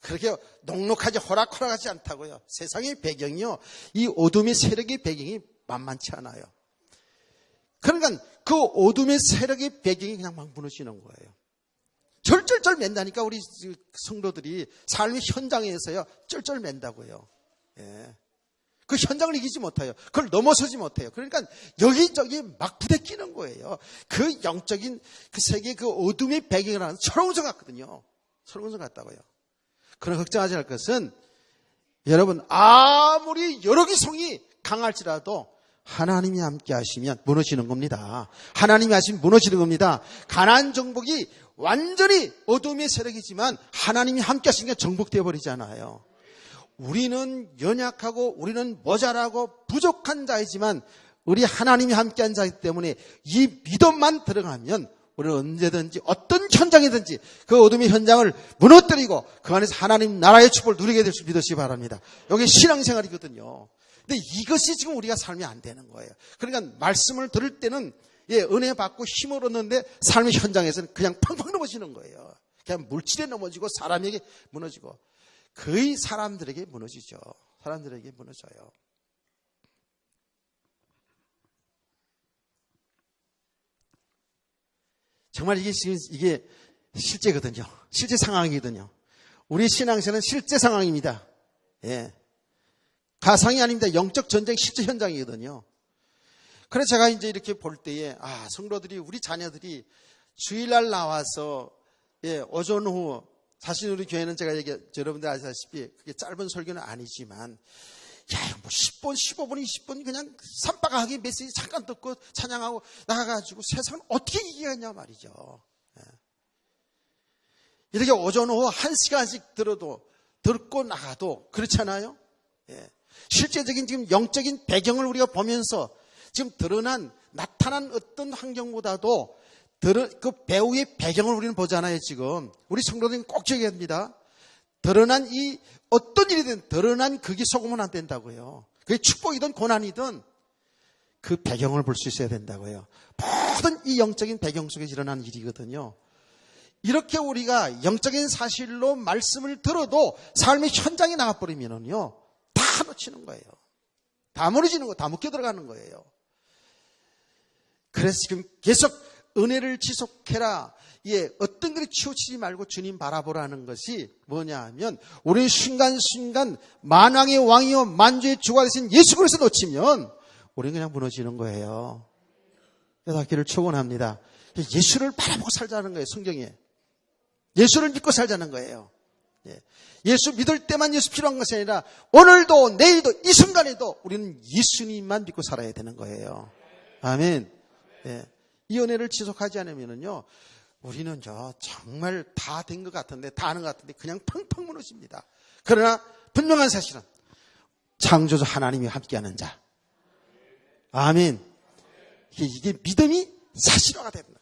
그렇게 녹록하지 호락호락하지 않다고요. 세상의 배경이요. 이 어둠의 세력의 배경이 만만치 않아요. 그러니까 그 어둠의 세력의 배경이 그냥 막 무너지는 거예요. 절절절 맨다니까 우리 성도들이 삶의 현장에서요. 쩔쩔 맨다고요. 그 현장을 이기지 못해요. 그걸 넘어서지 못해요. 그러니까 여기저기 막 부대끼는 거예요. 그 영적인 그 세계 그 어둠의 배경을 하는 철옹성 같거든요. 철옹성 같다고요. 그러나 걱정하지 않을 것은 여러분 아무리 여러 기성이 강할지라도 하나님이 함께 하시면 무너지는 겁니다. 하나님이 하시면 무너지는 겁니다. 가나안 정복이 완전히 어둠의 세력이지만 하나님이 함께 하시니까 정복되어 버리잖아요. 우리는 연약하고 우리는 모자라고 부족한 자이지만 우리 하나님이 함께한 자이기 때문에 이 믿음만 들어가면 우리는 언제든지 어떤 현장이든지 그 어둠의 현장을 무너뜨리고 그 안에서 하나님 나라의 축복을 누리게 될 수 믿으시기 바랍니다. 이게 신앙생활이거든요. 근데 이것이 지금 우리가 삶이 안 되는 거예요. 그러니까 말씀을 들을 때는 은혜 받고 힘을 얻는데 삶의 현장에서는 그냥 팡팡 넘어지는 거예요. 그냥 물질에 넘어지고 사람에게 무너지고 거의 사람들에게 무너지죠. 사람들에게 무너져요. 정말 이게 실제거든요. 실제 상황이거든요. 우리 신앙생활은 실제 상황입니다. 가상이 아닙니다. 영적 전쟁 실제 현장이거든요. 그래서 제가 이제 이렇게 볼 때에 성도들이 우리 자녀들이 주일날 나와서 오전 오후 사실 우리 교회는 제가 여러분들 아시다시피 그게 짧은 설교는 아니지만 뭐 10분, 15분, 20분 그냥 쌈박하게 메시지 잠깐 듣고 찬양하고 나가가지고 세상은 어떻게 이기겠냐 말이죠. 이렇게 오전 오후 1시간씩 듣고 나가도 그렇잖아요. 실제적인 지금 영적인 배경을 우리가 보면서 지금 나타난 어떤 환경보다도 그 배우의 배경을 우리는 보잖아요, 지금. 우리 성도들은 꼭 기억해야 됩니다. 드러난 어떤 일이든 드러난 그게 속으면 안 된다고요. 그게 축복이든 고난이든 그 배경을 볼 수 있어야 된다고요. 모든 이 영적인 배경 속에 일어난 일이거든요. 이렇게 우리가 영적인 사실로 말씀을 들어도 삶의 현장에 나가버리면은요, 다 놓치는 거예요. 다 무너지는 거, 다 묶여 들어가는 거예요. 그래서 지금 계속 은혜를 지속해라. 어떤 것에 치우치지 말고 주님 바라보라는 것이 뭐냐 하면 우리 순간순간 만왕의 왕이요 만주의 주가 되신 예수 그리스도 놓치면 우리는 그냥 무너지는 거예요. 깨닫기를 축원합니다. 예수를 바라보고 살자는 거예요. 성경에. 예수를 믿고 살자는 거예요. 예수 믿을 때만 예수 필요한 것이 아니라 오늘도 내일도 이 순간에도 우리는 예수님만 믿고 살아야 되는 거예요. 아멘. 이 은혜를 지속하지 않으면요, 우리는 정말 다 된 것 같은데, 다 아는 것 같은데, 그냥 팡팡 무너집니다. 그러나 분명한 사실은 창조주 하나님이 함께하는 자. 아멘. 이게 믿음이 사실화가 됩니다.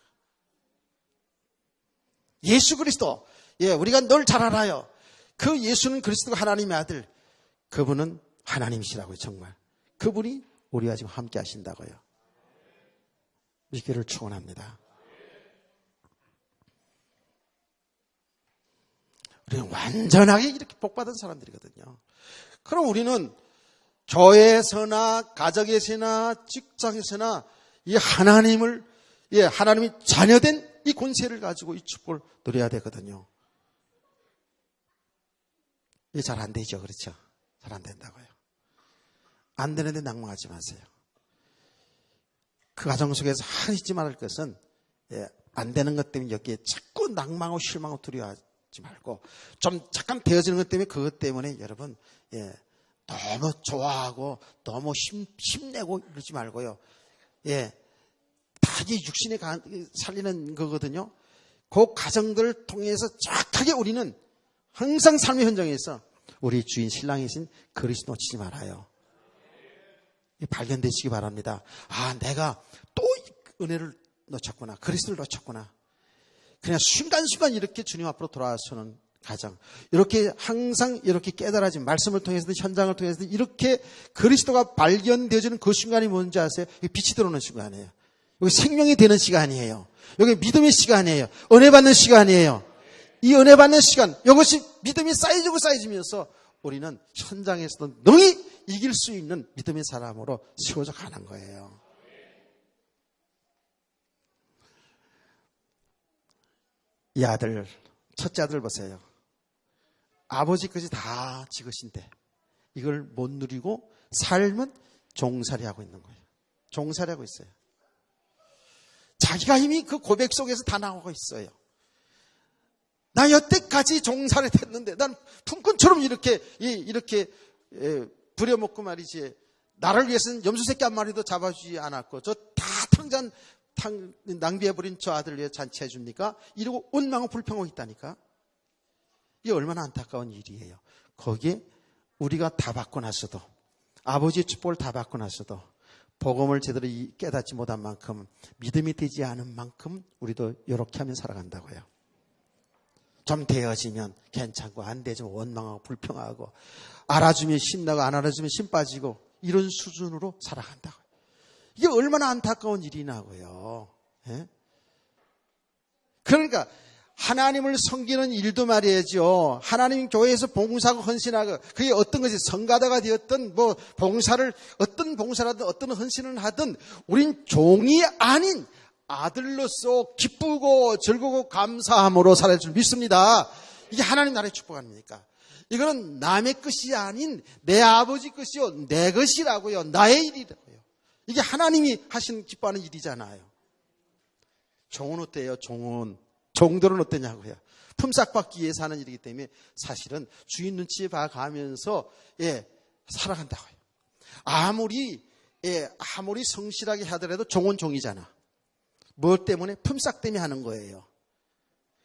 예수 그리스도, 우리가 늘 잘 알아요. 그 예수는 그리스도가 하나님의 아들. 그분은 하나님이시라고요, 정말. 그분이 우리와 지금 함께 하신다고요. 믿기를 축원합니다. 우리는 완전하게 이렇게 복받은 사람들이거든요. 그럼 우리는 교회에서나 가정에서나 직장에서나 이 하나님을, 하나님이 자녀된 이 권세를 가지고 이 축복을 누려야 되거든요. 이게 잘 안 되죠. 그렇죠? 잘 안 된다고요. 안 되는데 낭망하지 마세요. 그 가정 속에서 하나 잊지 말을 것은, 안 되는 것 때문에 여기에 자꾸 낭망하고 실망하고 두려워하지 말고, 좀 잠깐 되어지는 것 때문에 그것 때문에 여러분, 너무 좋아하고 너무 힘내고 이러지 말고요. 다 이게 육신에 살리는 거거든요. 그 가정들을 통해서 정확하게 우리는 항상 삶의 현장에서 우리 주인 신랑이신 그리스도 놓치지 말아요. 발견되시기 바랍니다. 아, 내가 또 은혜를 놓쳤구나. 그리스도를 놓쳤구나. 그냥 순간순간 이렇게 주님 앞으로 돌아서는 가정. 이렇게 항상 이렇게 깨달아진 말씀을 통해서든 현장을 통해서든 이렇게 그리스도가 발견되어지는 그 순간이 뭔지 아세요? 빛이 들어오는 순간이에요. 여기 생명이 되는 시간이에요. 여기 믿음의 시간이에요. 은혜 받는 시간이에요. 이 은혜 받는 시간, 이것이 믿음이 쌓여지고 쌓여지면서 우리는 현장에서도 능히 이길 수 있는 믿음의 사람으로 세워져 가는 거예요. 이 아들, 첫째 아들 보세요. 아버지 것이 다 지것인데 이걸 못 누리고 삶은 종살이하고 있는 거예요. 종살이하고 있어요. 자기가 이미 그 고백 속에서 다 나오고 있어요. 나 여태까지 종살이 됐는데 난 품꾼처럼 이렇게 부려먹고 말이지. 나를 위해서는 염소새끼 한 마리도 잡아주지 않았고 저 다 낭비해버린 저 아들을 위해 잔치해 줍니까? 이러고 원망하고 불평하고 있다니까. 이게 얼마나 안타까운 일이에요. 거기에 우리가 다 받고 나서도, 아버지의 축복을 다 받고 나서도 복음을 제대로 깨닫지 못한 만큼, 믿음이 되지 않은 만큼 우리도 이렇게 하면 살아간다고요. 좀 되어지면 괜찮고 안 되지면 원망하고 불평하고, 알아주면 신나고 안 알아주면 신 빠지고, 이런 수준으로 살아간다고요. 이게 얼마나 안타까운 일이냐고요. 그러니까 하나님을 섬기는 일도 말이죠. 하나님 교회에서 봉사하고 헌신하고, 그게 어떤 것이 성가다가 되었든 뭐 봉사를 어떤 봉사라든 어떤 헌신을 하든 우린 종이 아닌 아들로서 기쁘고 즐거고 감사함으로 살아야 줄 믿습니다. 이게 하나님 나라의 축복 아닙니까? 이거는 남의 것이 아닌 내 아버지 것이요, 내 것이라고요. 나의 일이라고요. 이게 하나님이 하신 기뻐하는 일이잖아요. 종은 어때요? 종들은 어떠냐고요? 품삯받기 위해서 하는 일이기 때문에 사실은 주인 눈치 봐가면서 살아간다고요. 아무리 성실하게 하더라도 종은 종이잖아. 뭐 때문에? 품삯 때문에 하는 거예요.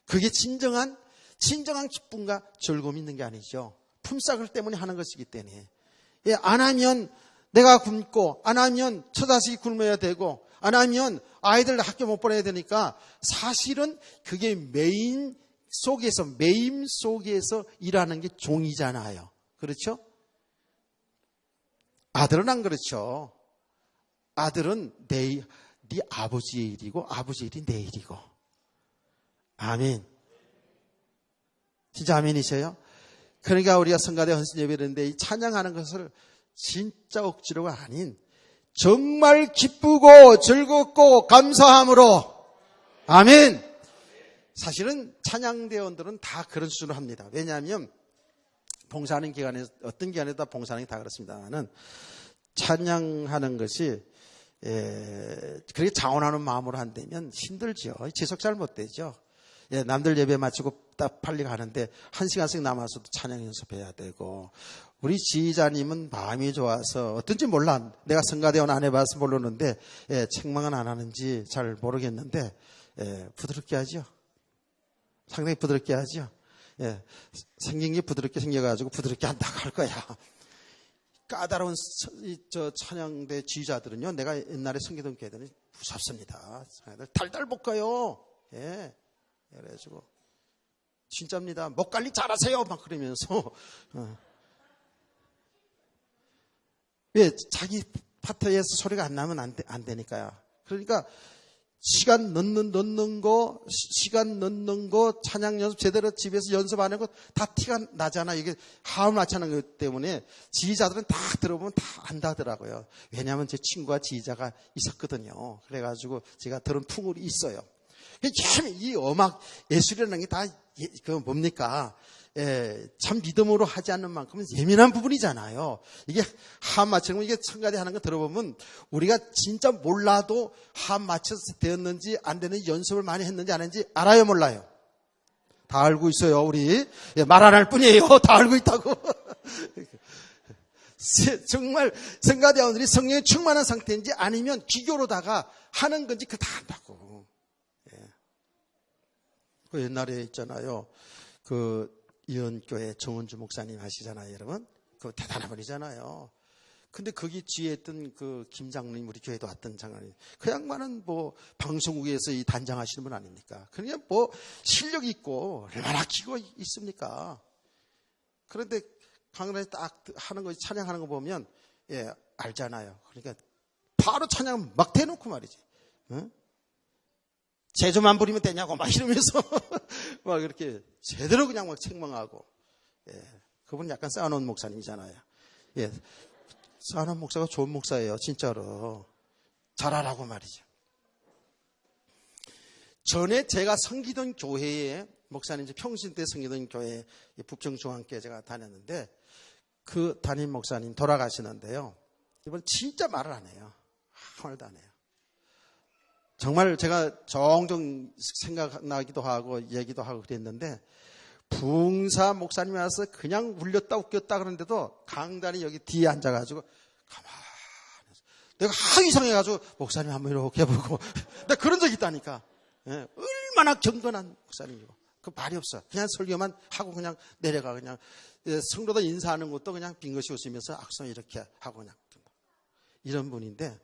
그게 진정한 기쁨과 즐거움이 있는 게 아니죠. 품삯을 때문에 하는 것이기 때문에. 안 하면 내가 굶고, 안 하면 처자식이 굶어야 되고, 안 하면 아이들 학교 못 보내야 되니까 사실은 그게 매임 속에서 일하는 게 종이잖아요. 그렇죠? 아들은 안 그렇죠. 아들은 네 아버지의 일이고 아버지의 일이 내 일이고. 아멘. 진짜 아멘이세요? 그러니까 우리가 성가대 헌신 예배를 했는데 이 찬양하는 것을 진짜 억지로가 아닌 정말 기쁘고 즐겁고 감사함으로. 아멘. 사실은 찬양대원들은 다 그런 수준으로 합니다. 왜냐하면 봉사하는 기간에, 어떤 기간에도 봉사하는 게 다 그렇습니다만은 찬양하는 것이 그렇게 자원하는 마음으로 한다면 힘들죠. 지속 잘 못 되죠. 남들 예배 마치고 딱 빨리 가는데 1시간씩 남아서도 찬양 연습해야 되고, 우리 지휘자님은 마음이 좋아서 어떤지 몰라. 내가 성가대원 안 해봐서 모르는데 책망은 안 하는지 잘 모르겠는데 부드럽게 하죠. 상당히 부드럽게 하죠. 생긴 게 부드럽게 생겨가지고 부드럽게 한다고 할 거야. 까다로운 저 찬양대 지휘자들은요, 내가 옛날에 섬기던 교회들은 무섭습니다. 달달 볶아요. 그래가지고 진짜입니다. 목 관리 잘하세요. 막 그러면서 왜 자기 파트에서 소리가 안 나면 안 되니까요. 그러니까 시간 넣는 거, 찬양 연습 제대로 집에서 연습 안 하고 다 티가 나잖아. 이게 화음 맞추는 것 때문에 지휘자들은 다 들어보면 다 안다더라고요. 왜냐하면 제 친구가 지휘자가 있었거든요. 그래가지고 제가 들은 풍울이 있어요. 참 이 음악 예술이라는 게 다 뭡니까? 참 믿음으로 하지 않는 만큼은 예민한 부분이잖아요. 이게 화음 맞추는 거, 이게 성가대 하는 거 들어보면 우리가 진짜 몰라도 화음 맞춰서 되었는지 안 되는지 연습을 많이 했는지 안 했는지 알아요, 몰라요? 다 알고 있어요, 우리. 말 안 할 뿐이에요. 다 알고 있다고. 정말 성가대원들이 성령에 충만한 상태인지 아니면 기교로다가 하는 건지 그 다 안다고. 그 옛날에 있잖아요. 이은교회 정원주 목사님 아시잖아요, 여러분. 그 대단한 분이잖아요. 근데 거기 뒤에 있던 김 장로님, 우리 교회도 왔던 장로님. 그 양반은 방송국에서 이 단장하시는 분 아닙니까? 그냥 실력이 있고, 얼마나 기고 있습니까? 그런데 강단에 딱 하는 거, 찬양하는 거 보면, 알잖아요. 그러니까 바로 찬양 막 대놓고 말이지. 응? 제조만 부리면 되냐고 막 이러면서 막 이렇게 제대로 그냥 막 책망하고. 그분 약간 쌓아놓은 목사님이잖아요. 쌓아놓은 목사가 좋은 목사예요, 진짜로. 잘하라고 말이죠. 전에 제가 섬기던 교회에, 목사님 이제 평신 때 섬기던 교회 북정중앙교회 제가 다녔는데, 그 담임 목사님 돌아가시는데요. 이번 진짜 말을 안 해요. 말도 안 해요. 정말 제가 종종 생각나기도 하고 얘기도 하고 그랬는데, 붕사 목사님이 와서 그냥 울렸다 웃겼다 그러는데도 강단이 여기 뒤에 앉아가지고 가만히 내가 하도 이상해가지고 목사님 한번 이렇게 해보고 내가 그런 적이 있다니까. 얼마나 경건한 목사님이고 그 말이 없어. 그냥 설교만 하고 그냥 내려가. 그냥 성도들 인사하는 것도 그냥 빙긋이 웃으면서 악성 이렇게 하고 그냥 이런 분인데,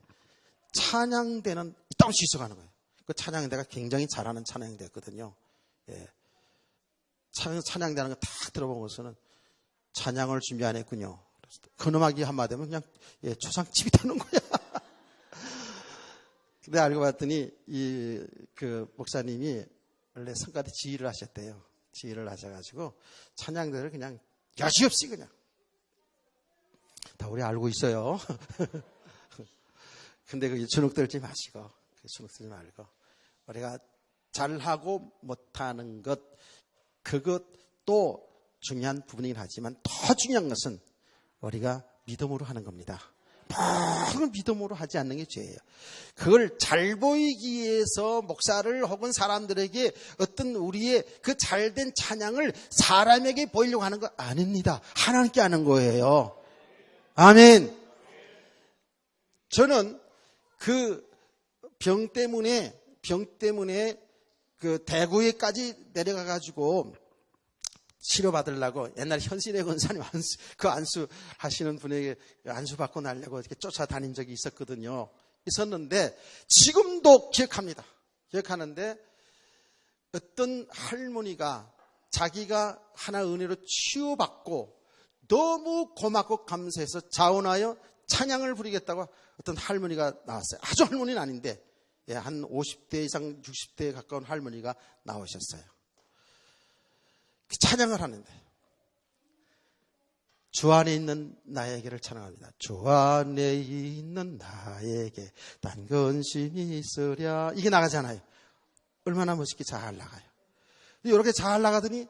찬양대는 이따 지속하는 거예요. 그 찬양대가 굉장히 잘하는 찬양대였거든요. 찬양대 하는 거 딱 들어보고서는 찬양을 준비 안 했군요. 근음하기 한마디 하면 그냥 초상집이 되는 거야. 근데 알고 봤더니 그 목사님이 원래 성가대 지휘를 하셨대요. 지휘를 하셔가지고 찬양대를 그냥 여지없이 그냥 다 우리 알고 있어요. 근데 그 주눅 들지 마시고, 주눅 들지 말고, 우리가 잘하고 못하는 것, 그것도 중요한 부분이긴 하지만 더 중요한 것은 우리가 믿음으로 하는 겁니다. 모든 믿음으로 하지 않는 게 죄예요. 그걸 잘 보이기 위해서 목사를 혹은 사람들에게 어떤 우리의 그 잘된 찬양을 사람에게 보이려고 하는 거 아닙니다. 하나님께 하는 거예요. 아멘. 저는 그 병 때문에 그 대구에까지 내려가가지고 치료받으려고 옛날 현신의 권사님 안수 하시는 분에게 안수 받고 나려고 이렇게 쫓아다닌 적이 있었는데 지금도 기억합니다. 기억하는데 어떤 할머니가 자기가 하나 은혜로 치유받고 너무 고맙고 감사해서 자원하여 찬양을 부리겠다고 어떤 할머니가 나왔어요. 아주 할머니는 아닌데 한 50대 이상 60대에 가까운 할머니가 나오셨어요. 찬양을 하는데 주 안에 있는 나에게를 찬양합니다. 주 안에 있는 나에게 딴 근심이 있으랴. 이게 나가잖아요. 얼마나 멋있게 잘 나가요. 이렇게 잘 나가더니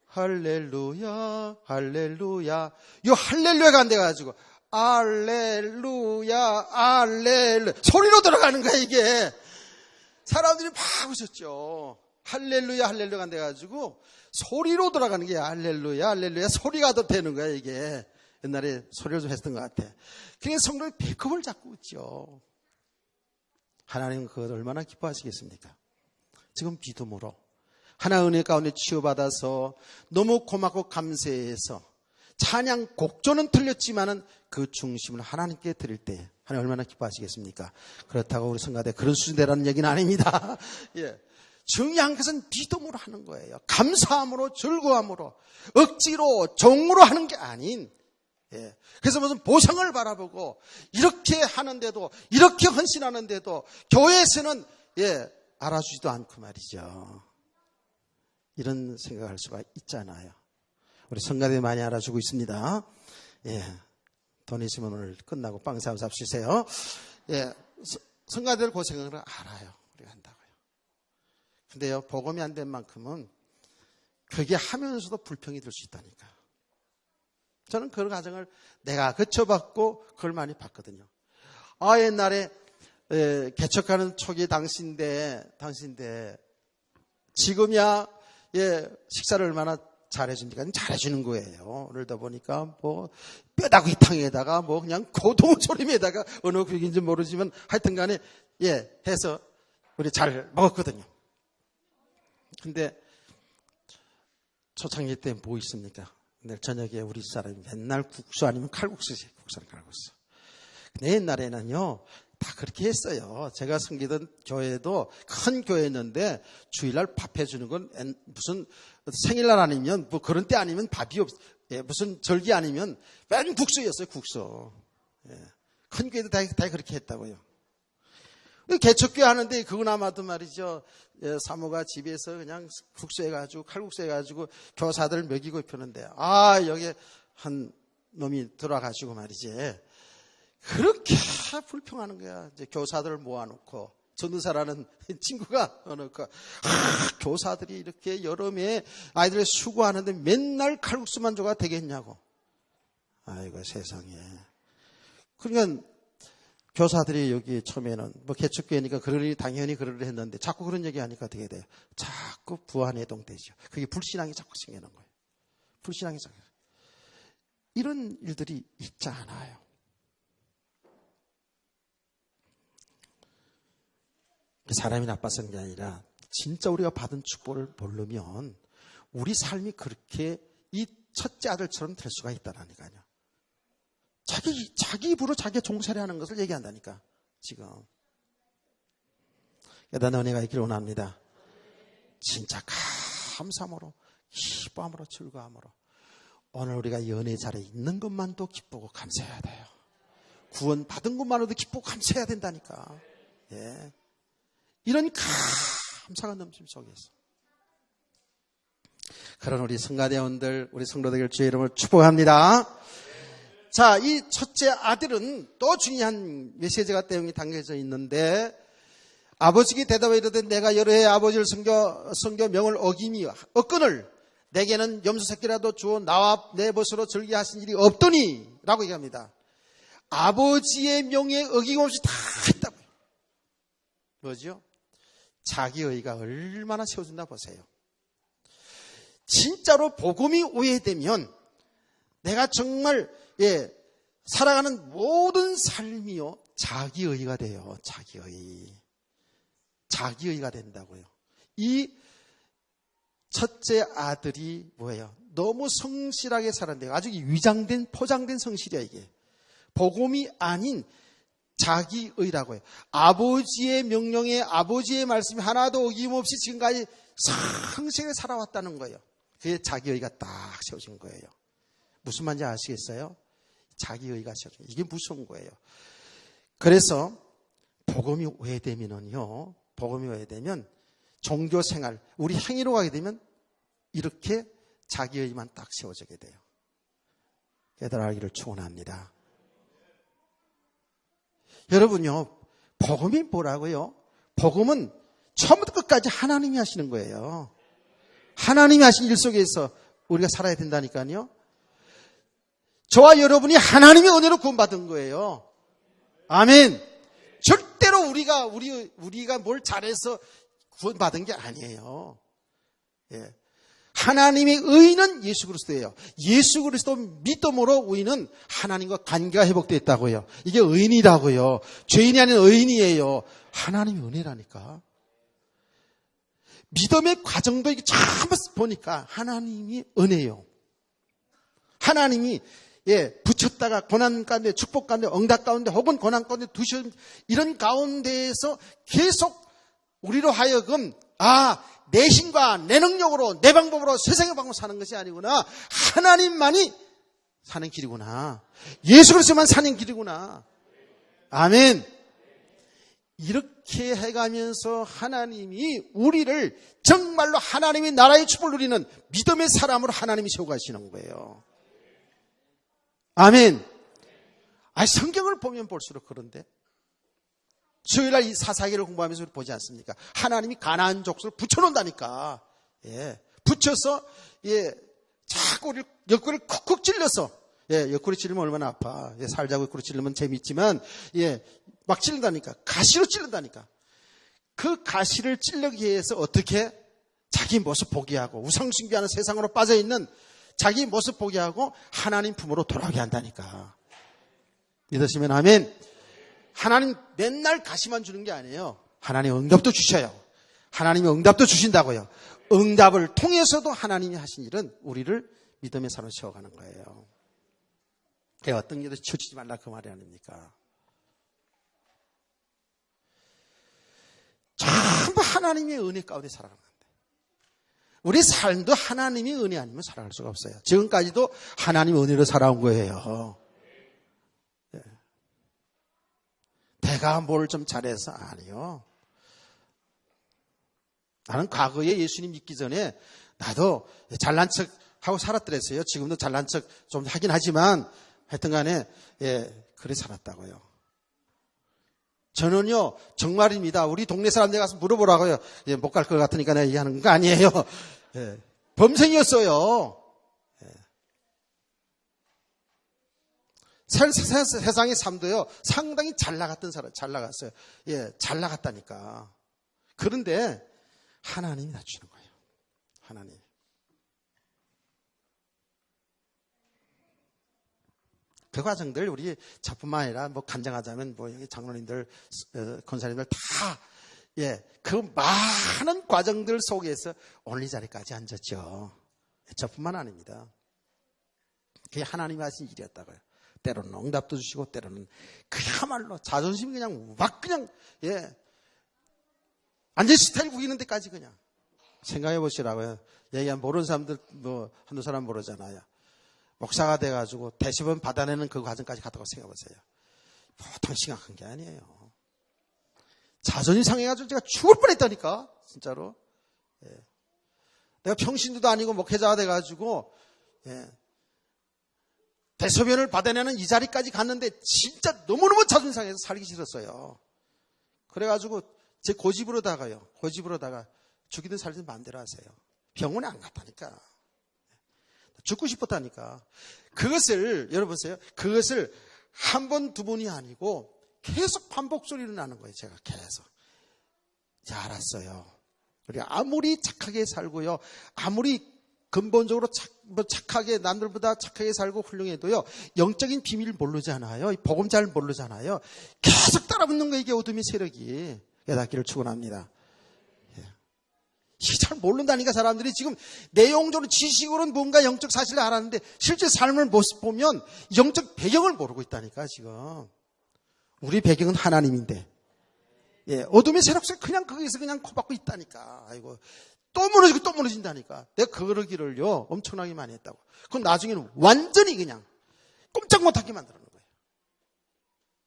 할렐루야 할렐루야. 이 할렐루야가 안 돼가지고 할렐루야 할렐루야 소리로 들어가는 거야. 이게 사람들이 막 웃었죠. 할렐루야 할렐루야가 안 돼가지고 소리로 들어가는 게 할렐루야 할렐루야 소리가 더 되는 거야. 이게 옛날에 소리를 좀 했던 것 같아. 그래서 성도는 배꼽을 잡고 웃죠. 하나님은 그걸 얼마나 기뻐하시겠습니까? 지금 믿음으로 하나 은혜 가운데 치유받아서 너무 고맙고 감사해서 찬양 곡조는 틀렸지만은 그 중심을 하나님께 드릴 때 하나님 얼마나 기뻐하시겠습니까? 그렇다고 우리 성가대 그런 수준대라는 얘기는 아닙니다. 예. 중요한 것은 믿음으로 하는 거예요. 감사함으로 즐거움으로 억지로 종으로 하는 게 아닌. 예. 그래서 무슨 보상을 바라보고 이렇게 하는데도 이렇게 헌신하는데도 교회에서는 알아주지도 않고 말이죠. 이런 생각할 수가 있잖아요. 우리 성가대 많이 알아주고 있습니다. 돈 있으면 오늘 끝나고 빵 사서 잡수세요. 성가대를 고생을 알아요. 우리가 한다고요. 근데요, 복음이 안 된 만큼은 그게 하면서도 불평이 들 수 있다니까. 저는 그 과정을 내가 거쳐봤고 그걸 많이 봤거든요. 옛날에 개척하는 초기 당신데 지금이야 식사를 얼마나 잘해주니까 잘해주는 거예요. 오늘도 보니까 뭐 뼈다귀탕에다가 뭐 그냥 고동조림에다가 어느 국인지 모르지만 하여튼간에 해서 우리 잘 먹었거든요. 근데 초창기 때 뭐 있습니까? 내일 저녁에 우리 사람이 맨날 국수 아니면 칼국수지. 국수는 칼국수. 근데 옛날에는요 다 그렇게 했어요. 제가 섬기던 교회도 큰 교회였는데 주일날 밥 해주는 건 무슨 생일날 아니면 뭐 그런 때 아니면 밥이 무슨 절기 아니면 맨 국수였어요. 국수. 큰 교회도 다 그렇게 했다고요. 개척교회 하는데 그거나마도 말이죠. 사모가 집에서 그냥 국수 해가지고 칼국수 해가지고 교사들 먹이고 펴는데 여기 한 놈이 들어와가지고 말이지. 그렇게 불평하는 거야. 이제 교사들을 모아놓고 전도사라는 친구가 넣어놓고 교사들이 이렇게 여름에 아이들 수고하는데 맨날 칼국수만 줘가 되겠냐고. 아이고 세상에. 그러니까 교사들이 여기 처음에는 뭐 개척교회니까 그러니 당연히 그러려 했는데 자꾸 그런 얘기하니까 어떻게 돼요? 자꾸 부안해동되죠. 그게 불신앙이 자꾸 생기는 거예요. 불신앙이 자꾸. 이런 일들이 있지 않아요. 사람이 나빠서는 게 아니라 진짜 우리가 받은 축복을 모르면 우리 삶이 그렇게 이 첫째 아들처럼 될 수가 있다라니까요. 자기 입으로 자기 종살이 하는 것을 얘기한다니까 지금. 여단 은혜가 있기를 원합니다. 진짜 감사함으로 기뻐함으로 즐거움으로 오늘 우리가 연애 자리에 있는 것만도 기쁘고 감사해야 돼요. 구원 받은 것만으로도 기쁘고 감사해야 된다니까. 이런 감사가 넘침 속에서 그런 우리 성가대원들, 우리 성도들 주의 이름을 축복합니다. 자, 이 첫째 아들은 또 중요한 메시지가 내용이 담겨져 있는데 아버지께 대답하여 이르되 내가 여러 해 아버지를 섬겨 명을 어기미 얻거늘 내게는 염소 새끼라도 주어 나와 내 벗으로 절기하신 일이 없더니 라고 얘기합니다. 아버지의 명에 어김없이 다 했다고요. 뭐죠? 자기 의가 얼마나 세워준다 보세요. 진짜로 복음이 오해되면 내가 정말 살아가는 모든 삶이요 자기의가 돼요. 자기의가 된다고요. 이 첫째 아들이 뭐예요? 너무 성실하게 살았는데 아주 위장된 포장된 성실이야 이게. 복음이 아닌 자기의라고요. 아버지의 명령에 아버지의 말씀이 하나도 어김없이 지금까지 성실하게 살아왔다는 거예요. 그게 자기의가 딱 세워진 거예요. 무슨 말인지 아시겠어요? 자기의가 세워진 거예요. 이게 무서운 거예요. 그래서 복음이 오해되면은요, 복음이 오해되면 종교생활, 우리 행위로 가게 되면 이렇게 자기의만 딱 세워지게 돼요. 깨달아기를 축원합니다. 여러분요, 복음이 뭐라고요? 복음은 처음부터 끝까지 하나님이 하시는 거예요. 하나님이 하신 일 속에서 우리가 살아야 된다니까요. 저와 여러분이 하나님의 은혜로 구원받은 거예요. 아멘. 절대로 우리가 뭘 잘해서 구원받은 게 아니에요. 하나님의 의는 예수 그리스도예요. 예수 그리스도 믿음으로 우리는 하나님과 관계가 회복됐다고요. 이게 의인이라고요. 죄인이 아닌 의인이에요. 하나님의 은혜라니까. 믿음의 과정도 이게 참 보니까 하나님이 은혜예요. 하나님이 붙였다가 고난 가운데 축복 가운데 응답 가운데 혹은 고난 가운데 두신 이런 가운데에서 계속 우리로 하여금 내 힘과 내 능력으로 내 방법으로 세상의 방법으로 사는 것이 아니구나. 하나님만이 사는 길이구나. 예수 그리스도만 사는 길이구나. 아멘. 이렇게 해가면서 하나님이 우리를 정말로 하나님의 나라의 축복을 누리는 믿음의 사람으로 하나님이 세워가시는 거예요. 아멘. 성경을 보면 볼수록 그런데 수요일날 이 사사기를 공부하면서 우리 보지 않습니까? 하나님이 가나안 족속을 붙여놓는다니까. 붙여서 자꾸 옆구리를 쿡쿡 찔러서 옆구리 찔르면 얼마나 아파. 살자고 옆구리 찔르면 재밌지만 막 찔른다니까. 가시로 찔른다니까. 그 가시를 찔르기 위해서 어떻게 자기 모습 포기하고 우상숭배하는 세상으로 빠져있는 자기 모습 포기하고 하나님 품으로 돌아오게 한다니까. 믿으시면 아멘. 하나님 맨날 가시만 주는 게 아니에요. 하나님 응답도 주셔요. 하나님이 응답도 주신다고요. 응답을 통해서도 하나님이 하신 일은 우리를 믿음의 산으로 세워가는 거예요. 어떤 게도 치우치지 말라 그 말이 아닙니까? 전부 하나님의 은혜 가운데 살아가는 건데 우리 삶도 하나님의 은혜 아니면 살아갈 수가 없어요. 지금까지도 하나님의 은혜로 살아온 거예요. 내가 뭘 좀 잘해서 아니요. 나는 과거에 예수님 믿기 전에 나도 잘난 척하고 살았더랬어요. 지금도 잘난 척 좀 하긴 하지만 하여튼 간에 그래 살았다고요. 저는요 정말입니다. 우리 동네 사람들 가서 물어보라고요. 못 갈 것 같으니까 내가 얘기하는 거 아니에요. 범생이었어요. 세상의 삶도요 상당히 잘 나갔던 사람, 잘 나갔어요. 잘 나갔다니까. 그런데 하나님이 낮추는 거예요. 하나님. 그 과정들 우리 저뿐만 아니라 간증하자면 여기 장로님들, 권사님들 다 그 많은 과정들 속에서 오늘 이 자리까지 앉았죠. 저뿐만 아닙니다. 그게 하나님이 하신 일이었다고요. 때로는 응답도 주시고 때로는 그야말로 자존심 그냥 막 그냥 완전 스타일 구기는 데까지 그냥 생각해 보시라고요. 얘기하면 모르는 사람들 한두 사람 모르잖아요. 목사가 돼가지고 대시범 받아내는 그 과정까지 갔다고 생각해 보세요. 보통 심각한 게 아니에요. 자존심 상해가지고 제가 죽을 뻔했다니까 진짜로. 내가 평신도도 아니고 목회자가 돼가지고 대소변을 받아내는 이 자리까지 갔는데 진짜 너무너무 자존심 상해서 살기 싫었어요. 그래가지고 제 고집으로다가 죽이든 살든 마음대로 하세요. 병원에 안 갔다니까. 죽고 싶었다니까. 그것을 여러분 보세요. 그것을 한 번, 두 번이 아니고 계속 반복 소리로 나는 거예요. 제가 계속. 알았어요. 우리 아무리 착하게 살고요. 아무리 근본적으로 착하게 남들보다 착하게 살고 훌륭해도요. 영적인 비밀을 모르잖아요. 복음 잘 모르잖아요. 계속 따라붙는 거예요. 이게 어둠의 세력이. 깨닫기를 축원합니다. 이게 잘 모른다니까 사람들이 지금 내용적으로 지식으로는 뭔가 영적 사실을 알았는데 실제 삶을 모습 보면 영적 배경을 모르고 있다니까 지금. 우리 배경은 하나님인데 어둠의 세력 속에 그냥 거기서 그냥 코박고 있다니까. 아이고 또 무너지고 또 무너진다니까. 내가 그러기를요 엄청나게 많이 했다고. 그럼 나중에는 완전히 그냥 꼼짝 못하게 만들어놓은 거예요.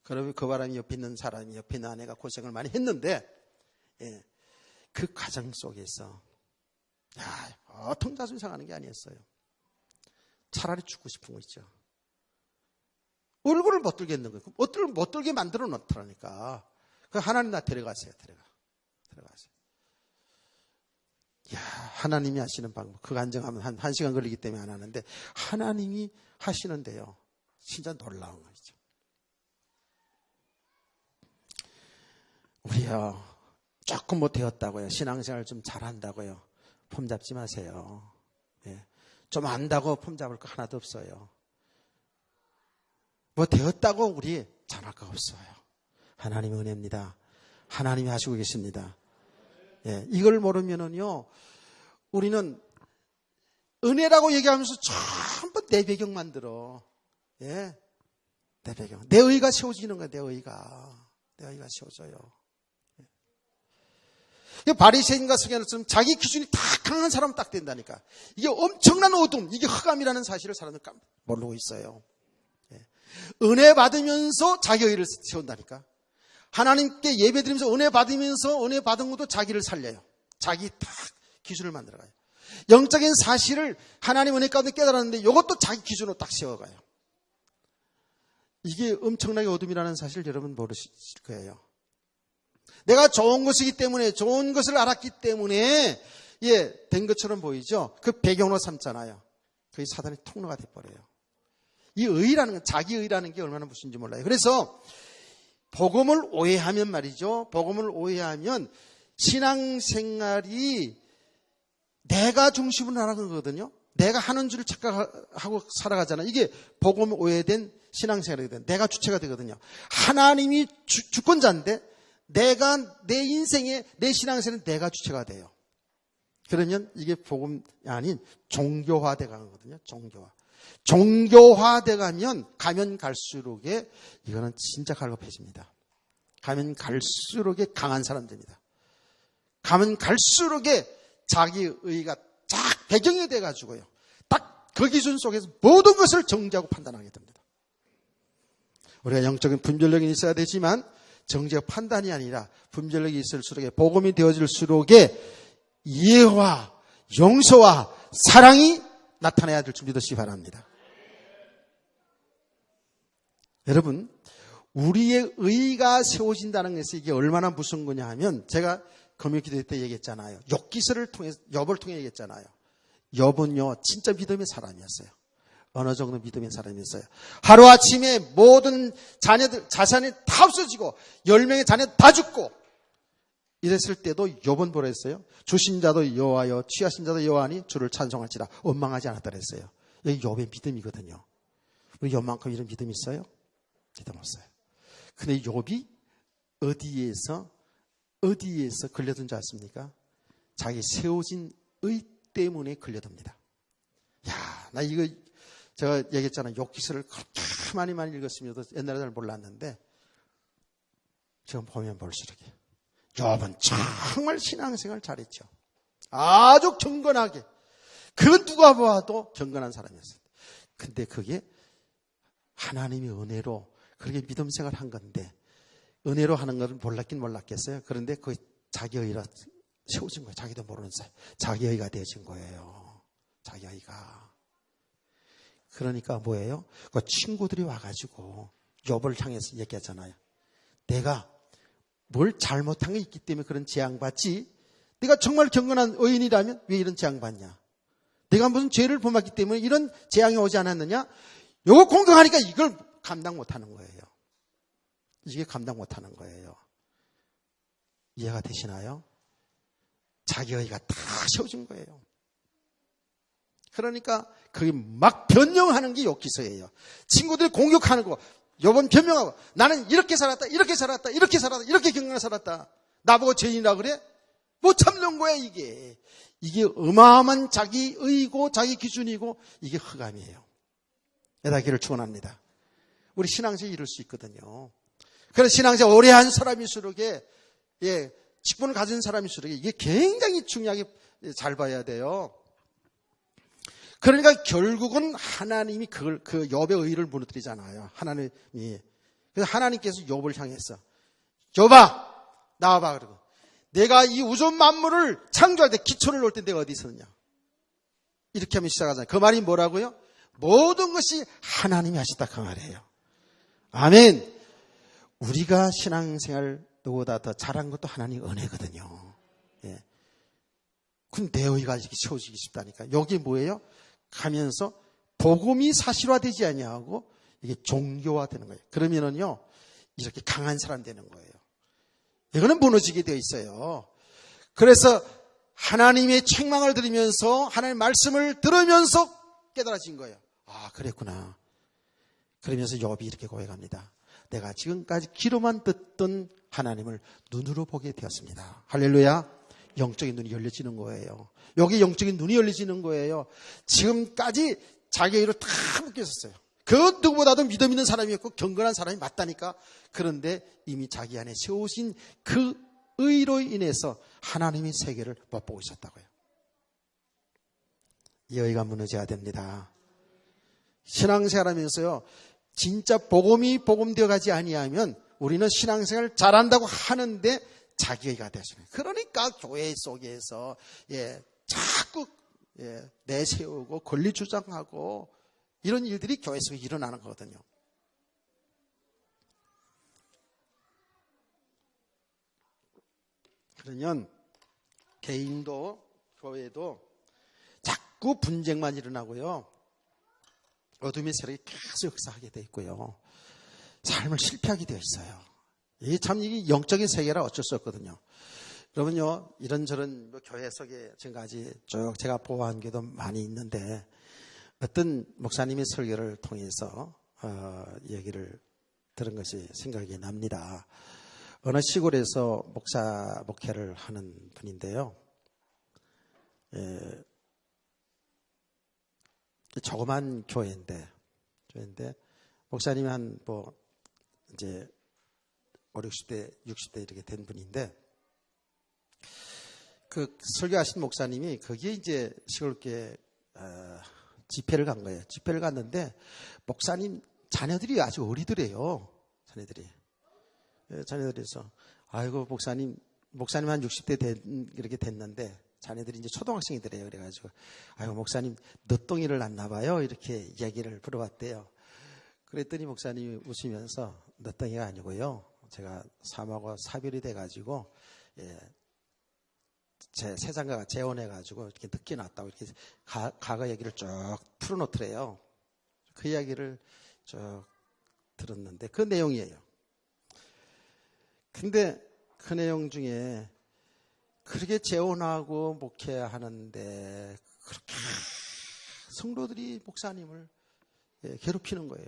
그러면 그 바람이 옆에 있는 사람이 옆에 있는 아내가 고생을 많이 했는데 그 과정 속에서 어통 자존심 상하는 게 아니었어요. 차라리 죽고 싶은 거 있죠. 얼굴을 못 들게 했는 거예요. 못 들게 만들어 놓더라니까. 하나님 나 데려가세요. 데려가세요. 하나님이 하시는 방법. 그 간증하면 한 시간 걸리기 때문에 안 하는데 하나님이 하시는데요. 진짜 놀라운 거죠. 우리요. 조금 못되었다고요. 신앙생활 좀 잘한다고요. 폼 잡지 마세요. 좀 안다고 폼 잡을 거 하나도 없어요. 뭐 되었다고 우리 잘할 거 없어요. 하나님의 은혜입니다. 하나님이 하시고 계십니다. 이걸 모르면은요, 우리는 은혜라고 얘기하면서 전부 내 배경 만들어. 내 배경. 내 의가 세워지는 거야, 내 의가 세워져요. 바리새인과 서기관처럼 자기 기준이 다 강한 사람은 딱 된다니까. 이게 엄청난 어둠, 이게 흑암이라는 사실을 사람들 모르고 있어요. 은혜 받으면서 자기 의를 세운다니까. 하나님께 예배드리면서 은혜 받으면서 은혜 받은 것도 자기를 살려요. 자기 딱 기준을 만들어가요. 영적인 사실을 하나님 은혜 가운데 깨달았는데 이것도 자기 기준으로 딱 세워가요. 이게 엄청나게 어둠이라는 사실 여러분 모르실 거예요. 내가 좋은 것이기 때문에, 좋은 것을 알았기 때문에 된 것처럼 보이죠. 그 배경으로 삼잖아요. 그게 사단의 통로가 돼버려요. 이 의라는 건, 자기 의라는 게 얼마나 무슨지 몰라요. 그래서 복음을 오해하면 말이죠. 복음을 오해하면 신앙생활이 내가 중심으로 나가는 거거든요. 내가 하는 줄을 착각하고 살아가잖아요. 이게 복음 오해된 신앙생활이 돼. 내가 주체가 되거든요. 하나님이 주권자인데 내가 내 인생에 내 신앙생활은 내가 주체가 돼요. 그러면 이게 복음이 아닌 종교화돼 가거든요. 종교화돼 가면 갈수록 이거는 진짜 갈급해집니다. 가면 갈수록 강한 사람 됩니다. 가면 갈수록 자기 의가 딱 배경이 돼가지고요. 딱 그 기준 속에서 모든 것을 정죄하고 판단하게 됩니다. 우리가 영적인 분별력이 있어야 되지만 정죄와 판단이 아니라 분별력이 있을수록 복음이 되어질수록 이해와 용서와 사랑이 나타나야 될 줄 믿으시기 바랍니다. 여러분, 우리의 의가 세워진다는 것이 이게 얼마나 무서운 거냐 하면 제가 금요 기도 때 얘기했잖아요. 욥기서를 통해서, 욥을 통해 얘기했잖아요. 욥은요 진짜 믿음의 사람이었어요. 어느 정도 믿음의 사람이었어요. 하루아침에 모든 자산이 다 없어지고 10명의 자녀 다 죽고 이랬을 때도 욥은 뭐라 했어요? 주신 자도 여호와여 취하신 자도 여호와니 주를 찬송할지라 원망하지 않았다 그랬어요. 여기 욥의 믿음이거든요. 우리 욥만큼 이런 믿음이 있어요? 믿음 없어요. 근데 욥이 어디에서 걸려든 줄 아십니까? 자기 세워진 의 때문에 걸려듭니다. 야, 나 이거 제가 얘기했잖아요. 욥기서를 그렇게 많이 읽었으면 옛날에 잘 몰랐는데 지금 보면 볼수록 욥은 정말 신앙생활 잘했죠. 아주 경건하게. 그 누가 봐도 경건한 사람이었어요. 근데 그게 하나님의 은혜로 그렇게 믿음 생활한 건데 은혜로 하는 것을 몰랐긴 몰랐겠어요. 그런데 그 자기 의라 세워진 거예요. 자기도 모르는 사이. 자기 의가 되어진 거예요. 자기 의가. 그러니까 뭐예요? 그 친구들이 와가지고 욥을 향해서 얘기하잖아요. 내가 뭘 잘못한 게 있기 때문에 그런 재앙받지. 내가 정말 경건한 의인이라면 왜 이런 재앙받냐? 내가 무슨 죄를 범했기 때문에 이런 재앙이 오지 않았느냐? 요거 공격하니까 이걸 감당 못하는 거예요. 이게 감당 못하는 거예요. 이해가 되시나요? 자기 의가 다 세워진 거예요. 그러니까 그게 막 변명하는 게 욥기서예요. 친구들이 공격하는 거, 욥은 변명하고 나는 이렇게 살았다, 이렇게 살았다, 이렇게 살았다, 이렇게 경건하게 살았다. 나보고 죄인이라 그래? 못 참는 거야 이게. 이게 어마어마한 자기 의고 자기 기준이고 이게 흑암이에요. 에다기를 축원합니다. 우리 신앙생활 이룰 수 있거든요. 그래서 신앙생활 오래 한 사람일수록 직분을 가진 사람일수록 이게 굉장히 중요하게 잘 봐야 돼요. 그러니까 결국은 하나님이 그 욥의 의를 무너뜨리잖아요. 하나님이. 그래서 하나님께서 욥을 향해서 욥아 나와봐 그러고 내가 이 우주 만물을 창조할 때 기초를 놓을 때 내가 어디 있었느냐. 이렇게 하면 시작하잖아요. 그 말이 뭐라고요? 모든 것이 하나님이 하셨다 그 말이에요. 아멘. 우리가 신앙생활 누구보다 더 잘한 것도 하나님 은혜거든요. 예. 근데 내 의가 이렇게 세워지기 쉽다니까. 여기 뭐예요? 가면서 복음이 사실화되지 아니하고 이게 종교화되는 거예요. 그러면은요 이렇게 강한 사람 되는 거예요. 이거는 무너지게 되어 있어요. 그래서 하나님의 책망을 들으면서 하나님의 말씀을 들으면서 깨달아진 거예요. 아 그랬구나. 그러면서 욥이 이렇게 고백합니다. 내가 지금까지 귀로만 듣던 하나님을 눈으로 보게 되었습니다. 할렐루야. 영적인 눈이 열려지는 거예요. 여기 영적인 눈이 열려지는 거예요. 지금까지 자기의 의로 다 묶여 있었어요. 그 누구보다도 믿음 있는 사람이었고 경건한 사람이 맞다니까. 그런데 이미 자기 안에 세우신 그 의로 인해서 하나님의 세계를 못 보고 있었다고요. 이 의가 무너져야 됩니다. 신앙생활하면서요. 진짜 복음이 복음되어 가지 아니하면 우리는 신앙생활을 잘한다고 하는데 자기가 되시는. 그러니까 교회 속에서 자꾸 내세우고 권리 주장하고 이런 일들이 교회 속에 일어나는 거거든요. 그러면 개인도 교회도 자꾸 분쟁만 일어나고요. 어둠의 세력이 계속 역사하게 되어 있고요. 삶을 실패하게 되어 있어요. 이게 참 이게 영적인 세계라 어쩔 수 없거든요. 그러면요, 이런저런 교회 속에 지금까지 쭉 제가 보호한 게도 많이 있는데 어떤 목사님의 설교를 통해서 얘기를 들은 것이 생각이 납니다. 어느 시골에서 목회를 하는 분인데요. 조그만 교회인데 목사님이 한 이제 5, 60대, 60대 이렇게 된 분인데 그 설교하신 목사님이 거기에 이제 시골교회 집회를 간 거예요. 집회를 갔는데 목사님 자녀들이 아주 어리더래요. 자녀들이서 아이고 목사님 한 60대 이렇게 됐는데 자녀들이 이제 초등학생이더래요. 그래가지고 아이고 목사님 늦둥이를 낳나 봐요. 이렇게 이야기를 물어봤대요. 그랬더니 목사님이 웃으면서 늦둥이가 아니고요. 제가 사모하고 사별이 돼가지고 제 세상과 재혼해가지고 이렇게 늦게 낳았다고 이렇게 과거 얘기를 쭉 풀어놓더래요. 그 이야기를 쭉 들었는데 그 내용이에요. 근데 그 내용 중에 그렇게 재혼하고 목회하는데 그렇게 성도들이 목사님을 괴롭히는 거예요.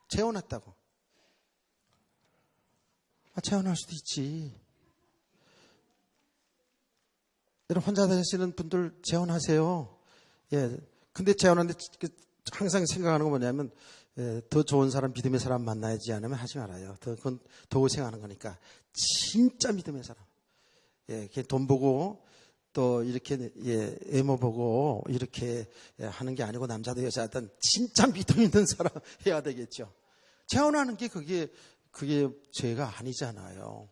재혼했다고. 재혼할 수도 있지. 여러분 혼자 되시는 분들 재혼하세요. 근데 재혼하는데 항상 생각하는 건 뭐냐면 더 좋은 사람, 믿음의 사람 만나야지 않으면 하지 말아요. 그건 더 고생하는 거니까. 진짜 믿음의 사람. 돈 보고 또 이렇게 외모 보고 이렇게 하는 게 아니고 남자도 여자든 진짜 믿음 있는 사람 해야 되겠죠. 재혼하는 게 그게 죄가 아니잖아요.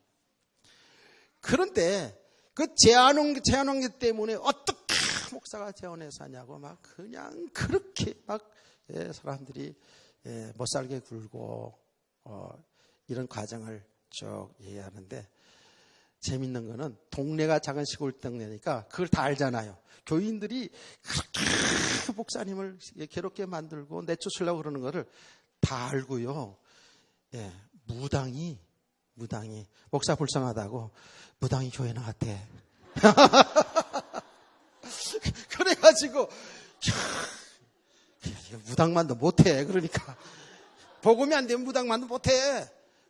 그런데 그 재혼한 게 때문에 어떻게 목사가 재혼해서 하냐고 막 그냥 그렇게 막 사람들이 못 살게 굴고 이런 과정을 쭉 이해하는데 재밌는 거는 동네가 작은 시골 동네니까 그걸 다 알잖아요. 교인들이 그렇게 목사님을 괴롭게 만들고 내쫓으려고 그러는 거를 다 알고요. 무당이 목사 불쌍하다고 무당이 교회 나왔대. 그래가지고 무당만도 못해. 그러니까 복음이 안 되면 무당만도 못해.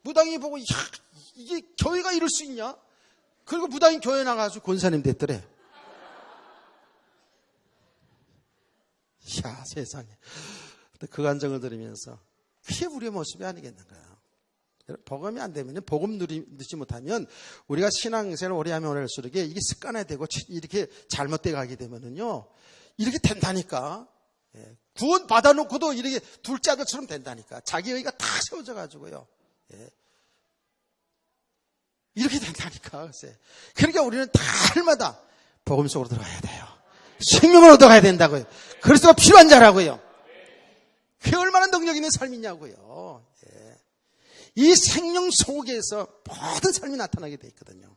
무당이 보고 이게 교회가 이럴 수 있냐? 그리고 무당이 교회 나가서 권사님 됐더래. 야 세상에. 그 간증을 들으면서 그게 우리의 모습이 아니겠는가. 복음이 안 되면 복음 누리지 못하면 우리가 신앙생활을 오래 하면 오래할수록 이게 습관화되고 이렇게 잘못돼 가게 되면은요 이렇게 된다니까. 구원 받아놓고도 이렇게 둘째 아들처럼 된다니까. 자기 의가 다 세워져 가지고요. 이렇게 된다니까. 그러니까 우리는 달마다 복음 속으로 들어가야 돼요. 생명을 얻어가야 된다고요. 그리스도가 필요한 자라고요. 그게 얼마나 능력 있는 삶이냐고요. 이 생명 속에서 모든 삶이 나타나게 돼 있거든요.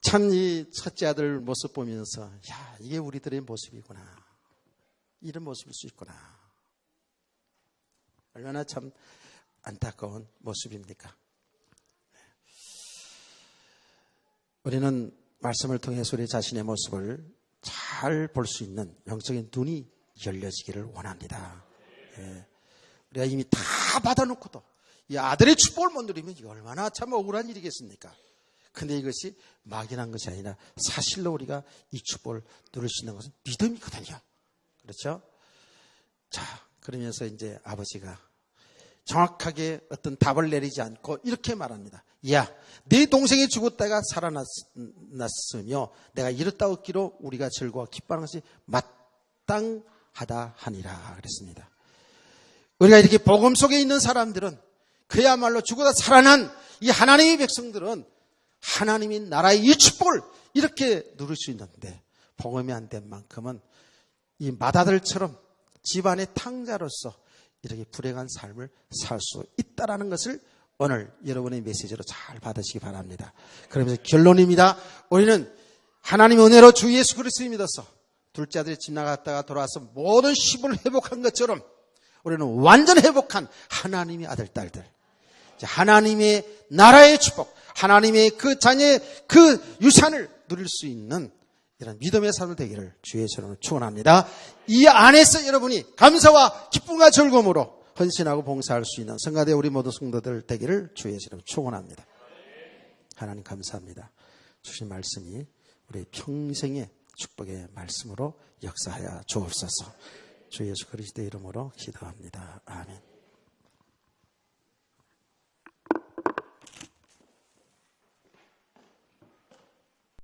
참 이 첫째 아들 모습 보면서 야 이게 우리들의 모습이구나. 이런 모습일 수 있구나. 얼마나 참 안타까운 모습입니까? 우리는 말씀을 통해서 우리 자신의 모습을 잘 볼 수 있는 영적인 눈이 열려지기를 원합니다. 우리가 이미 다 받아놓고도 이 아들의 축복을 못 누리면 이게 얼마나 참 억울한 일이겠습니까? 근데 이것이 막연한 것이 아니라 사실로 우리가 이 축복을 누릴 수 있는 것은 믿음이거든요. 그렇죠? 자, 그러면서 이제 아버지가 정확하게 어떤 답을 내리지 않고 이렇게 말합니다. 야, 네 동생이 죽었다가 살아났으며 내가 이렇다 얻기로 우리가 즐거워 기뻐하는 것이 마땅하다 하니라 그랬습니다. 우리가 이렇게 복음 속에 있는 사람들은 그야말로 죽어다 살아난 이 하나님의 백성들은 하나님의 나라의 이 축복을 이렇게 누릴 수 있는데 복음이 안 된 만큼은 이 마다들처럼 집안의 탕자로서 이렇게 불행한 삶을 살 수 있다는 것을 오늘 여러분의 메시지로 잘 받으시기 바랍니다. 그러면서 결론입니다. 우리는 하나님의 은혜로 주 예수 그리스도를 믿어서 둘째 아들이 집 나갔다가 돌아와서 모든 십을 회복한 것처럼 우리는 완전 회복한 하나님의 아들, 딸들. 하나님의 나라의 축복, 하나님의 그 자녀의 그 유산을 누릴 수 있는 이런 믿음의 삶을 되기를 주의 이름으로 축원합니다. 이 안에서 여러분이 감사와 기쁨과 즐거움으로 헌신하고 봉사할 수 있는 성가대 우리 모두 성도들 되기를 주의 이름으로 축원합니다. 하나님 감사합니다. 주신 말씀이 우리 평생의 축복의 말씀으로 역사하여 주옵소서. 주 예수 그리스도의 이름으로 기도합니다. 아멘.